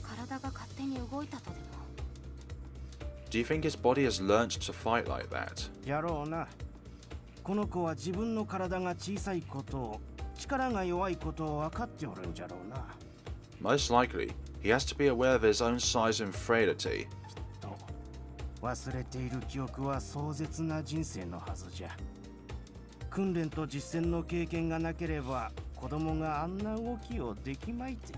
体が勝手に動いたとでも。 Do you think his body has learnt to fight like that? やろうな。この子は自分の体が小さいことを、力が弱いことを分かっておるんじゃろうな。 Most likely, he has to be aware of his own size and frailty. と、忘れている記憶は壮絶な人生のはずじゃ。訓練と実践の経験がなければ、子供があんな動きをできまいて。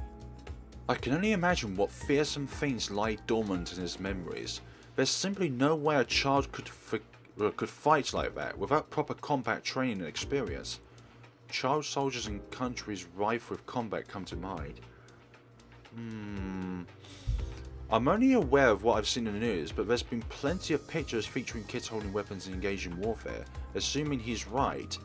I can only imagine what fearsome things lie dormant in his memories. There's simply no way a child could fight like that without proper combat training and experience. Child soldiers in countries rife with combat come to mind. I'm only aware of what I've seen in the news, but there's been plenty of pictures featuring kids holding weapons and engaged in warfare. Assuming he's right,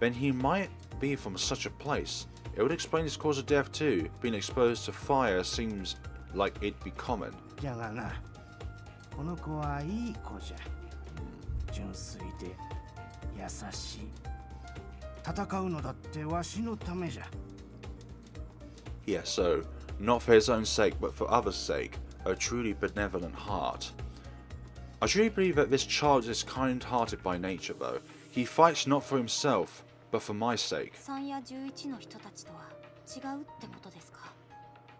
then he might be from such a place. It would explain his cause of death too. Being exposed to fire seems like it'd be common. じゃがな、この子はいい子じゃ。純粋で優しい。戦うのだってわしのためじゃ。Yeah, so, not for his own sake, but for others' sake, a truly benevolent heart. I truly believe that this child is kind-hearted by nature, though. He fights not for himself, but for my sake. 3や11の人たちとは違うってことですか？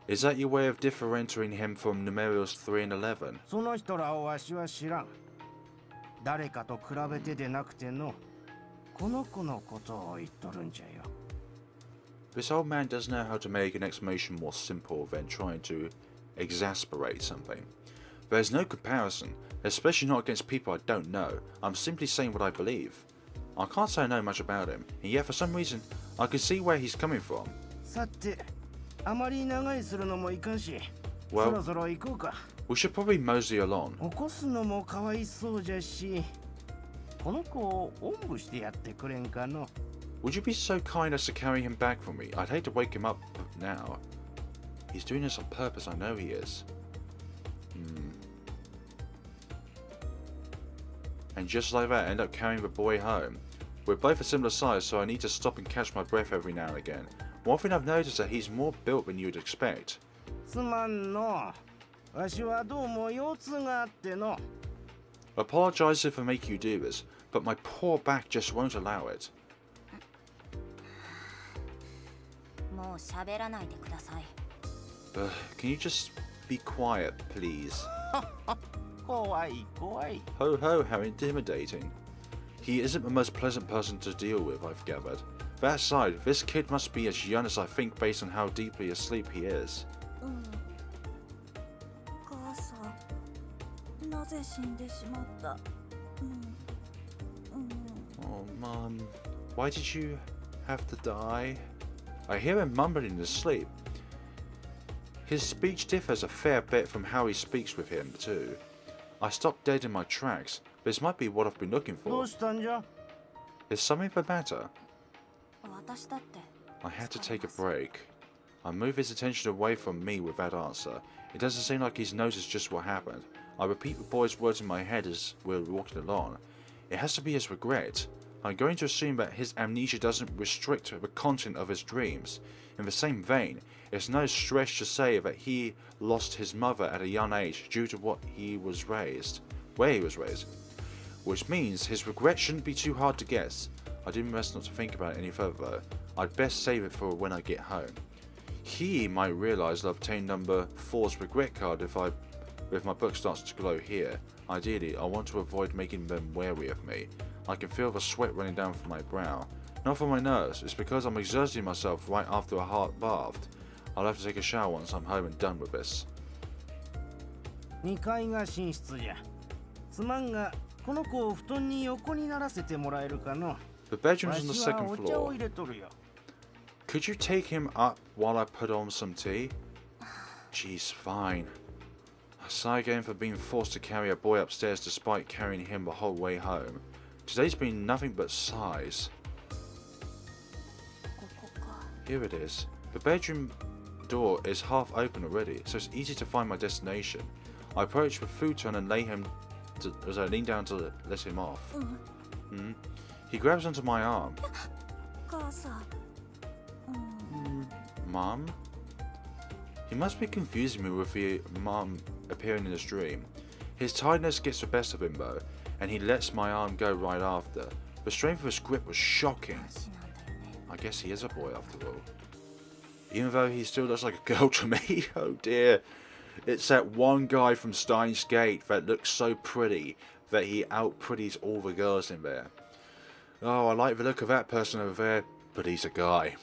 Is that your way of differentiating him from numerals 3 and 11? その人らをわしは知らん。誰かと比べてでなくての、この子のことを言っとるんじゃよ。This old man doesn't know how to make an explanation more simple than trying to exasperate something. There's no comparison, especially not against people I don't know. I'm simply saying what I believe. I can't say I know much about him, and yet for some reason, I can see where he's coming from. さて、あまり長いするのもいかんし、Well, そろそろ行こうか。we should probably mosey along. 起こすのもかわいそうじゃし、この子をおんぶしてやってくれんかの。Would you be so kind as to carry him back for me? I'd hate to wake him up now. He's doing this on purpose, I know he is. And just like that, I end up carrying the boy home. We're both a similar size, so I need to stop and catch my breath every now and again. One thing I've noticed is that he's more built than you'd expect. すまんの。わしはどうも腰痛があっての。Apologize if I make you do this, but my poor back just won't allow it. もう喋らないでください。Can you just be quiet, please? 怖い怖い。 Ho ho, how intimidating. He isn't the most pleasant person to deal with, I've gathered. That aside, this kid must be as young as I think based on how deeply asleep he is. 母さん、なぜ死んでしまった？Oh, Mum, why did you have to die? I hear him mumbling in his sleep. His speech differs a fair bit from how he speaks with him, too. I stopped dead in my tracks, but this might be what I've been looking ど for. うしたんじゃ？ Is something the matter? 私だって。 I had to take a break. I move his attention away from me with that answer. It doesn't seem like he's noticed just what happened. I repeat the boy's words in my head as we're walking along. It has to be his regret. I'm going to assume that his amnesia doesn't restrict the content of his dreams. In the same vein, it's no stretch to say that he lost his mother at a young age due to where he was raised. Which means his regret shouldn't be too hard to guess. I do my best not to think about it any further though. I'd best save it for when I get home. He might realise I'll obtain number 4's regret card if my book starts to glow here. Ideally, I want to avoid making them wary of me. I can feel the sweat running down from my brow. Not from my nerves, it's because I'm exerting myself right after a hot bath. I'll have to take a shower once I'm home and done with this. 2階が寝室じゃ。すまんが、この子を布団に横にならせてもらえるかの。 The bedroom's on the わしは second お茶を floor. 入れとるよ。 Could you take him up while I put on some tea? Jeez, fine. I sigh again for being forced to carry a boy upstairs despite carrying him the whole way home. Today's been nothing but sighs. ここか。 Here it is. The bedroom door is half open already, so it's easy to find my destination. I approach the futon and as I lean down to let him off. He grabs onto my arm. 母さん。Mom? He must be confusing me with the mom appearing in his dream. His tiredness gets the best of him though, and he lets my arm go right after. The strength of his grip was shocking. 話なんだよね。 I guess he is a boy after all. Even though he still looks like a girl to me. Oh dear. It's that one guy from Steins Gate that looks so pretty that he out-pretties all the girls in there. Oh, I like the look of that person over there, but he's a guy.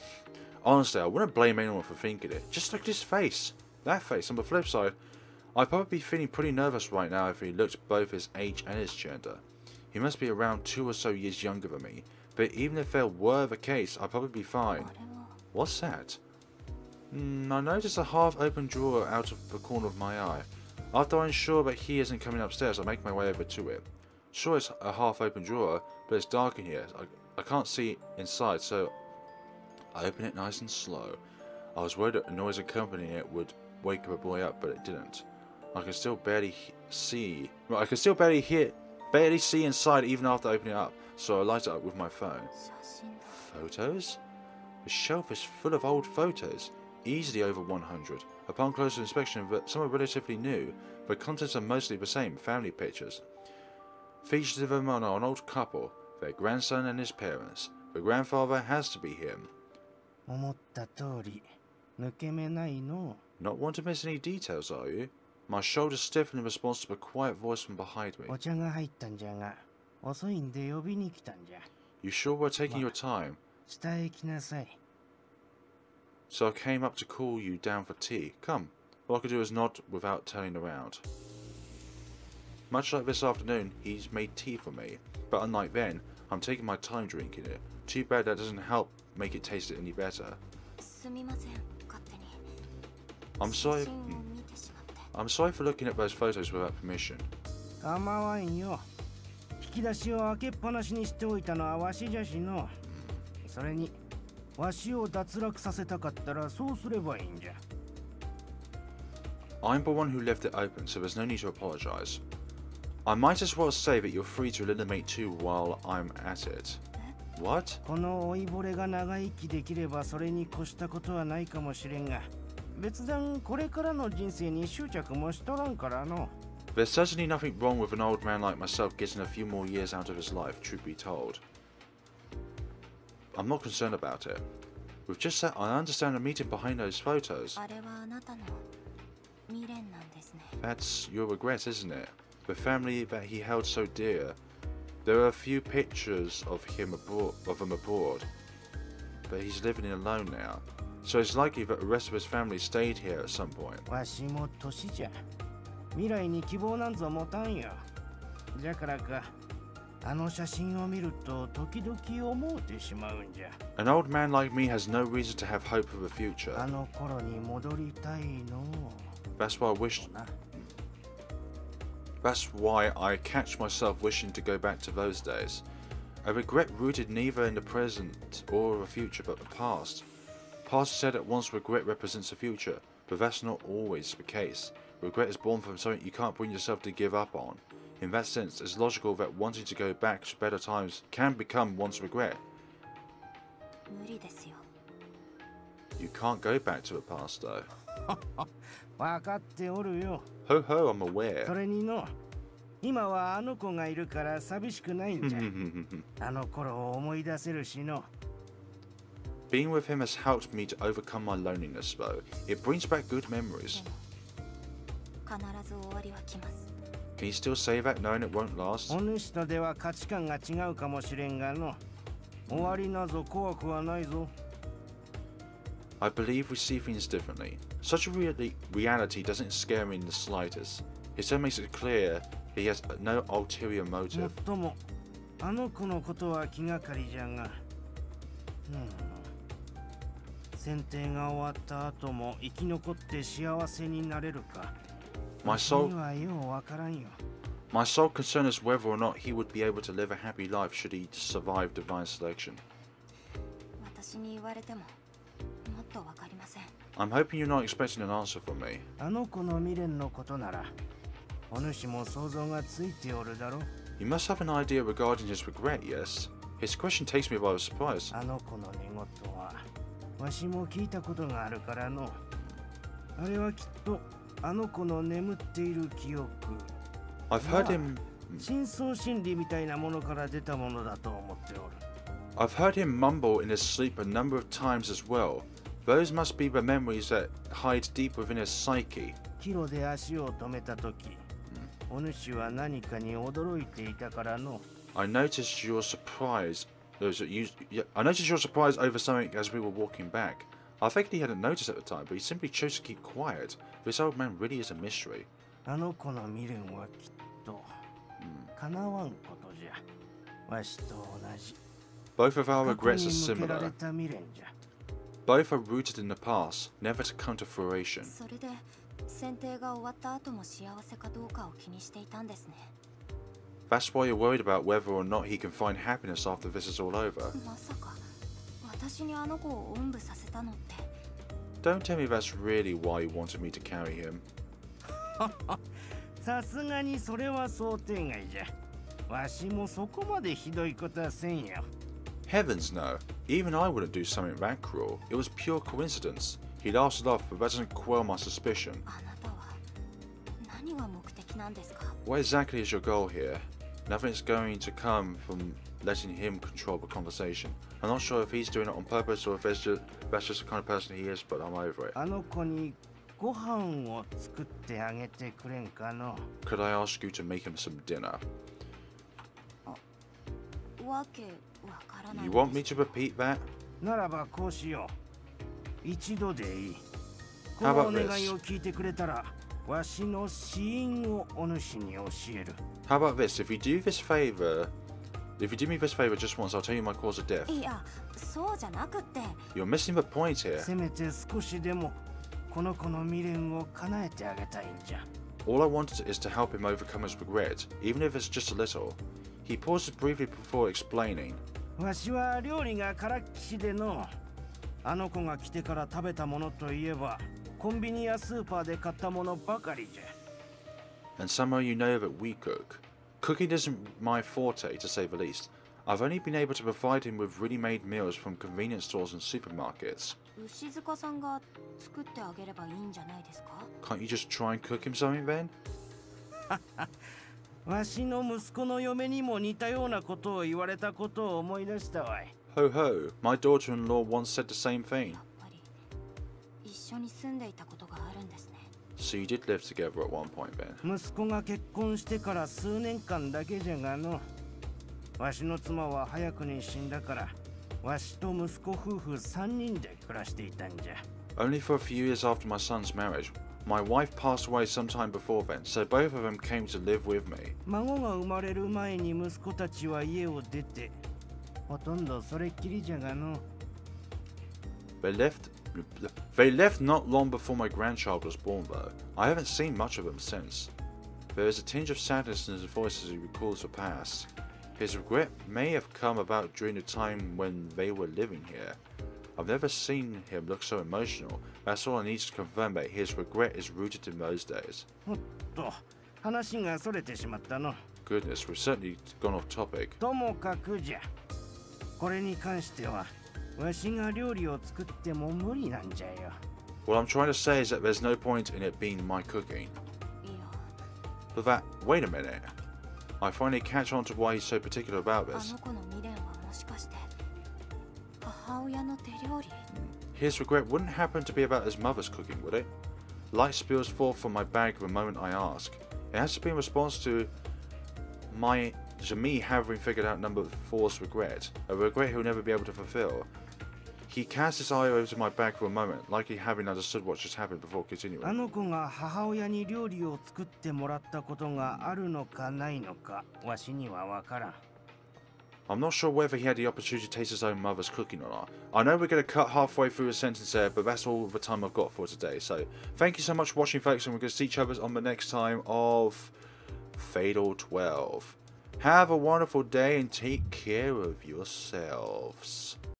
Honestly, I wouldn't blame anyone for thinking it. Just look at his face. That face. On the flip side, I'd probably be feeling pretty nervous right now if he looked both his age and his gender. He must be around 2 or so years younger than me, but even if there were the case, I'd probably be fine. あれは。 What's that? I notice a half-open drawer out of the corner of my eye. After I'm sure that he isn't coming upstairs, I make my way over to it. Sure, it's a half-open drawer, but it's dark in here. I can't see inside, so I open it nice and slow. I was worried that the noise accompanying it would wake the boy up, but it didn't. I can still barely hear Barely see inside even after opening it up, so I light it up with my phone. 写真だ。 Photos? The shelf is full of old photos, easily over 100. Upon closer inspection, some are relatively new, but contents are mostly the same, family pictures. Features of them are an old couple, their grandson and his parents. The grandfather has to be him. 思った通り抜け目ないの。 Not want to miss any details, are you? My shoulders stiffen in response to a quiet voice from behind me. お茶が入ったんじゃが遅いんで呼びに来たんじゃ。 You sure we're taking your time? 下へ来なさい。 So I came up to call you down for tea. Come. All I could do is nod without turning around. Much like this afternoon, he's made tea for me. But unlike then, I'm taking my time drinking it. Too bad that doesn't help make it taste any better. すみません、勝手に。 I'm sorry. 写真を見てしまって。 I'm sorry for looking at those photos without permission. 構わんよ。引き出しを開けっぱなしにしておいたのはわしじゃしの。それにわしを脱落させたかったらそうすればいいんじゃ。 I'm the one who left it open, so there's no need to apologize. I might as well say that you're free to eliminate too while I'm at it. What? この老いぼれが長生きできればそれに越したことはないかもしれんが、別段これからの人生に執着もしとらんからの。 There's certainly nothing wrong with an old man like myself getting a few more years out of his life, truth be told. I'm not concerned about it. With just that, I understand the meeting behind those photos. あれはあなたの未練なんですね。 That's your regret, isn't it? The family that he held so dear. There are a few pictures of him abroad, but he's living alone now. So it's likely that the rest of his family stayed here at some point. わしも年じゃ。未来に希望なんぞ持たんよ。じゃからか、あの写真を見ると時々思うてしまうんじゃ。 An old man like me has no reason to have hope of the future. あの頃に戻りたいの。 That's why I wish. That's why I catch myself wishing to go back to those days. A regret rooted neither in the present or the future, but the past. Past said at once regret represents the future, but that's not always the case. Regret is born from something you can't bring yourself to give up on. In that sense, it's logical that wanting to go back to better times can become one's regret. 無理ですよ。 You can't go back to the past though. わかっておるよ。 Ho ho, I'm そ aware. れにの、今はあの子がいるから寂しくないんじゃ。あの頃を思い出せるしの。 Being with him has helped me to overcome my loneliness though. It brings back good memories. 必ず終わりは来ます。 Can you still say that knowing it won't last? お主とでは価値観が違うかもしれんがの。終わりなぞ怖くはないぞ。 I believe we see things differently. Such a reality doesn't scare me in the slightest. His son makes it clear he has no ulterior も motive. っとも、あの子のことは気がかりじゃが。選定が終わった後も生き残って幸せになれるか。 My 私 sole にはようわからんよ。 concern is whether or not he would be able to live a happy life should he survive divine selection. 私に言われてももっとわかりません。 I'm hoping you're not expecting an answer from me. あの子の未練のことなら、お主も想像がついておるだろ。 You must have an idea regarding his regret, yes? His question takes me by surprise. あの子の寝言は、わしも聞いたことがあるからの。あれはきっと、あの子の眠っている記憶。 I've heard him 深層心理みたいなものから出たものだと思っておる。 I've heard him mumble in his sleep a number of times as well. Those must be the memories that hide deep within his psyche. キロで足を止めたとき、お主は何かに驚いていたからの。 I noticed your surprise. I noticed your surprise over something as we were walking back. I think he hadn't noticed at the time, but he simply chose to keep quiet. This old man really is a mystery. あの子の未練はきっと、叶わんことじゃ。わしと同じ。 Both of our 過去 regrets に are 向けられ similar. た未練じゃ。 Both are rooted in the past, never to come to fruition. それで選定が終わった後も幸せかどうかを気にしていたんですね。 That's why you're worried about whether or not he can find happiness after this is all over. まさか私にあの子をおんぶさせたのって。 Don't tell me that's really why you wanted me to carry him. さすがにそれは想定外じゃ。わしもそこまでひどいことはせんよ。 Heavens no. Even I wouldn't do something that cruel. It was pure coincidence. He laughed it off, but that doesn't quell my suspicion. あなたは何が目的なんですか？ What exactly is your goal here? Nothing's going to come from letting him control the conversation. I'm not sure if he's doing it on purpose or if that's just the kind of person he is, but I'm over it. あの子にご飯を作ってあげてくれんかの。 Could I ask you to make him some dinner? わけわからない You です。 want me to repeat that? ならばこうしよう。一度でいい。こ How の about お this? 願いを聞いてくれたら、わしの死因をお主に教える。 How about this? If you do me this favor just once, I'll tell you my cause of death. いや、そうじゃなくって。 You're missing the point here. せめて少しでもこの子の未練を叶えてあげたいんじゃ。 All I wanted is to help him overcome his regret, even if it's just a little. He pauses briefly before explaining. わしは料理がからっきしでの。あの子が来てから食べたものといえば、コンビニやスーパーで買ったものばかりじゃ。 And somehow you know that we cook. Cooking isn't my forte, to say the least. I've only been able to provide him with ready-made meals from convenience stores and supermarkets. 牛塚さんが作ってあげればいいんじゃないですか？ Can't you just try and cook him something then? わしの息子の嫁にも似たようなことを言われたことを思い出したわい。 Ho ho, my daughter-in-law once said the same thing. やっぱり一緒に住んでいたことがあるんですね。 So you did live together at one point then? 息子が結婚してから数年間だけじゃがの。わしの妻は早くに死んだから、わしと息子夫婦3人で暮らしていたんじゃ。 Only for a few years after my son's marriage. My wife passed away sometime before then, so both of them came to live with me. 孫が生まれる前に息子たちは家を出て、ほとんどそれっきりじゃがの。 They left not long before my grandchild was born though. I haven't seen much of them since. There is a tinge of sadness in his voice as he recalls the past. His regret may have come about during the time when they were living here. I've never seen him look so emotional. That's all I need to confirm that his regret is rooted in those days. おっと、話がそれてしまったの。 Goodness, we've certainly gone off topic. ともかくじゃ。これに関しては、わしが料理を作っても無理なんじゃよ。 What I'm trying to say is that there's no point in it being my cooking. いや、 But that, wait a minute. I finally catch on to why he's so particular about あ this. の子の未練はもしかして母親の手料理？ His regret wouldn't happen to be about his mother's cooking, would it? Light spills forth from my bag the moment I ask. It has to be in response to me having figured out number 4's regret, a regret he'll never be able to fulfill. He casts his eye over to my bag for a moment, likely having understood what just happened before あ continuing. の子が母親に料理を作ってもらったことがあるのかないのか、わしにはわからん。 I'm not sure whether he had the opportunity to taste his own mother's cooking or not. I know we're going to cut halfway through a sentence there, but that's all the time I've got for today. So, thank you so much for watching, folks, and we're going to see each other on the next time of Fatal 12. Have a wonderful day and take care of yourselves.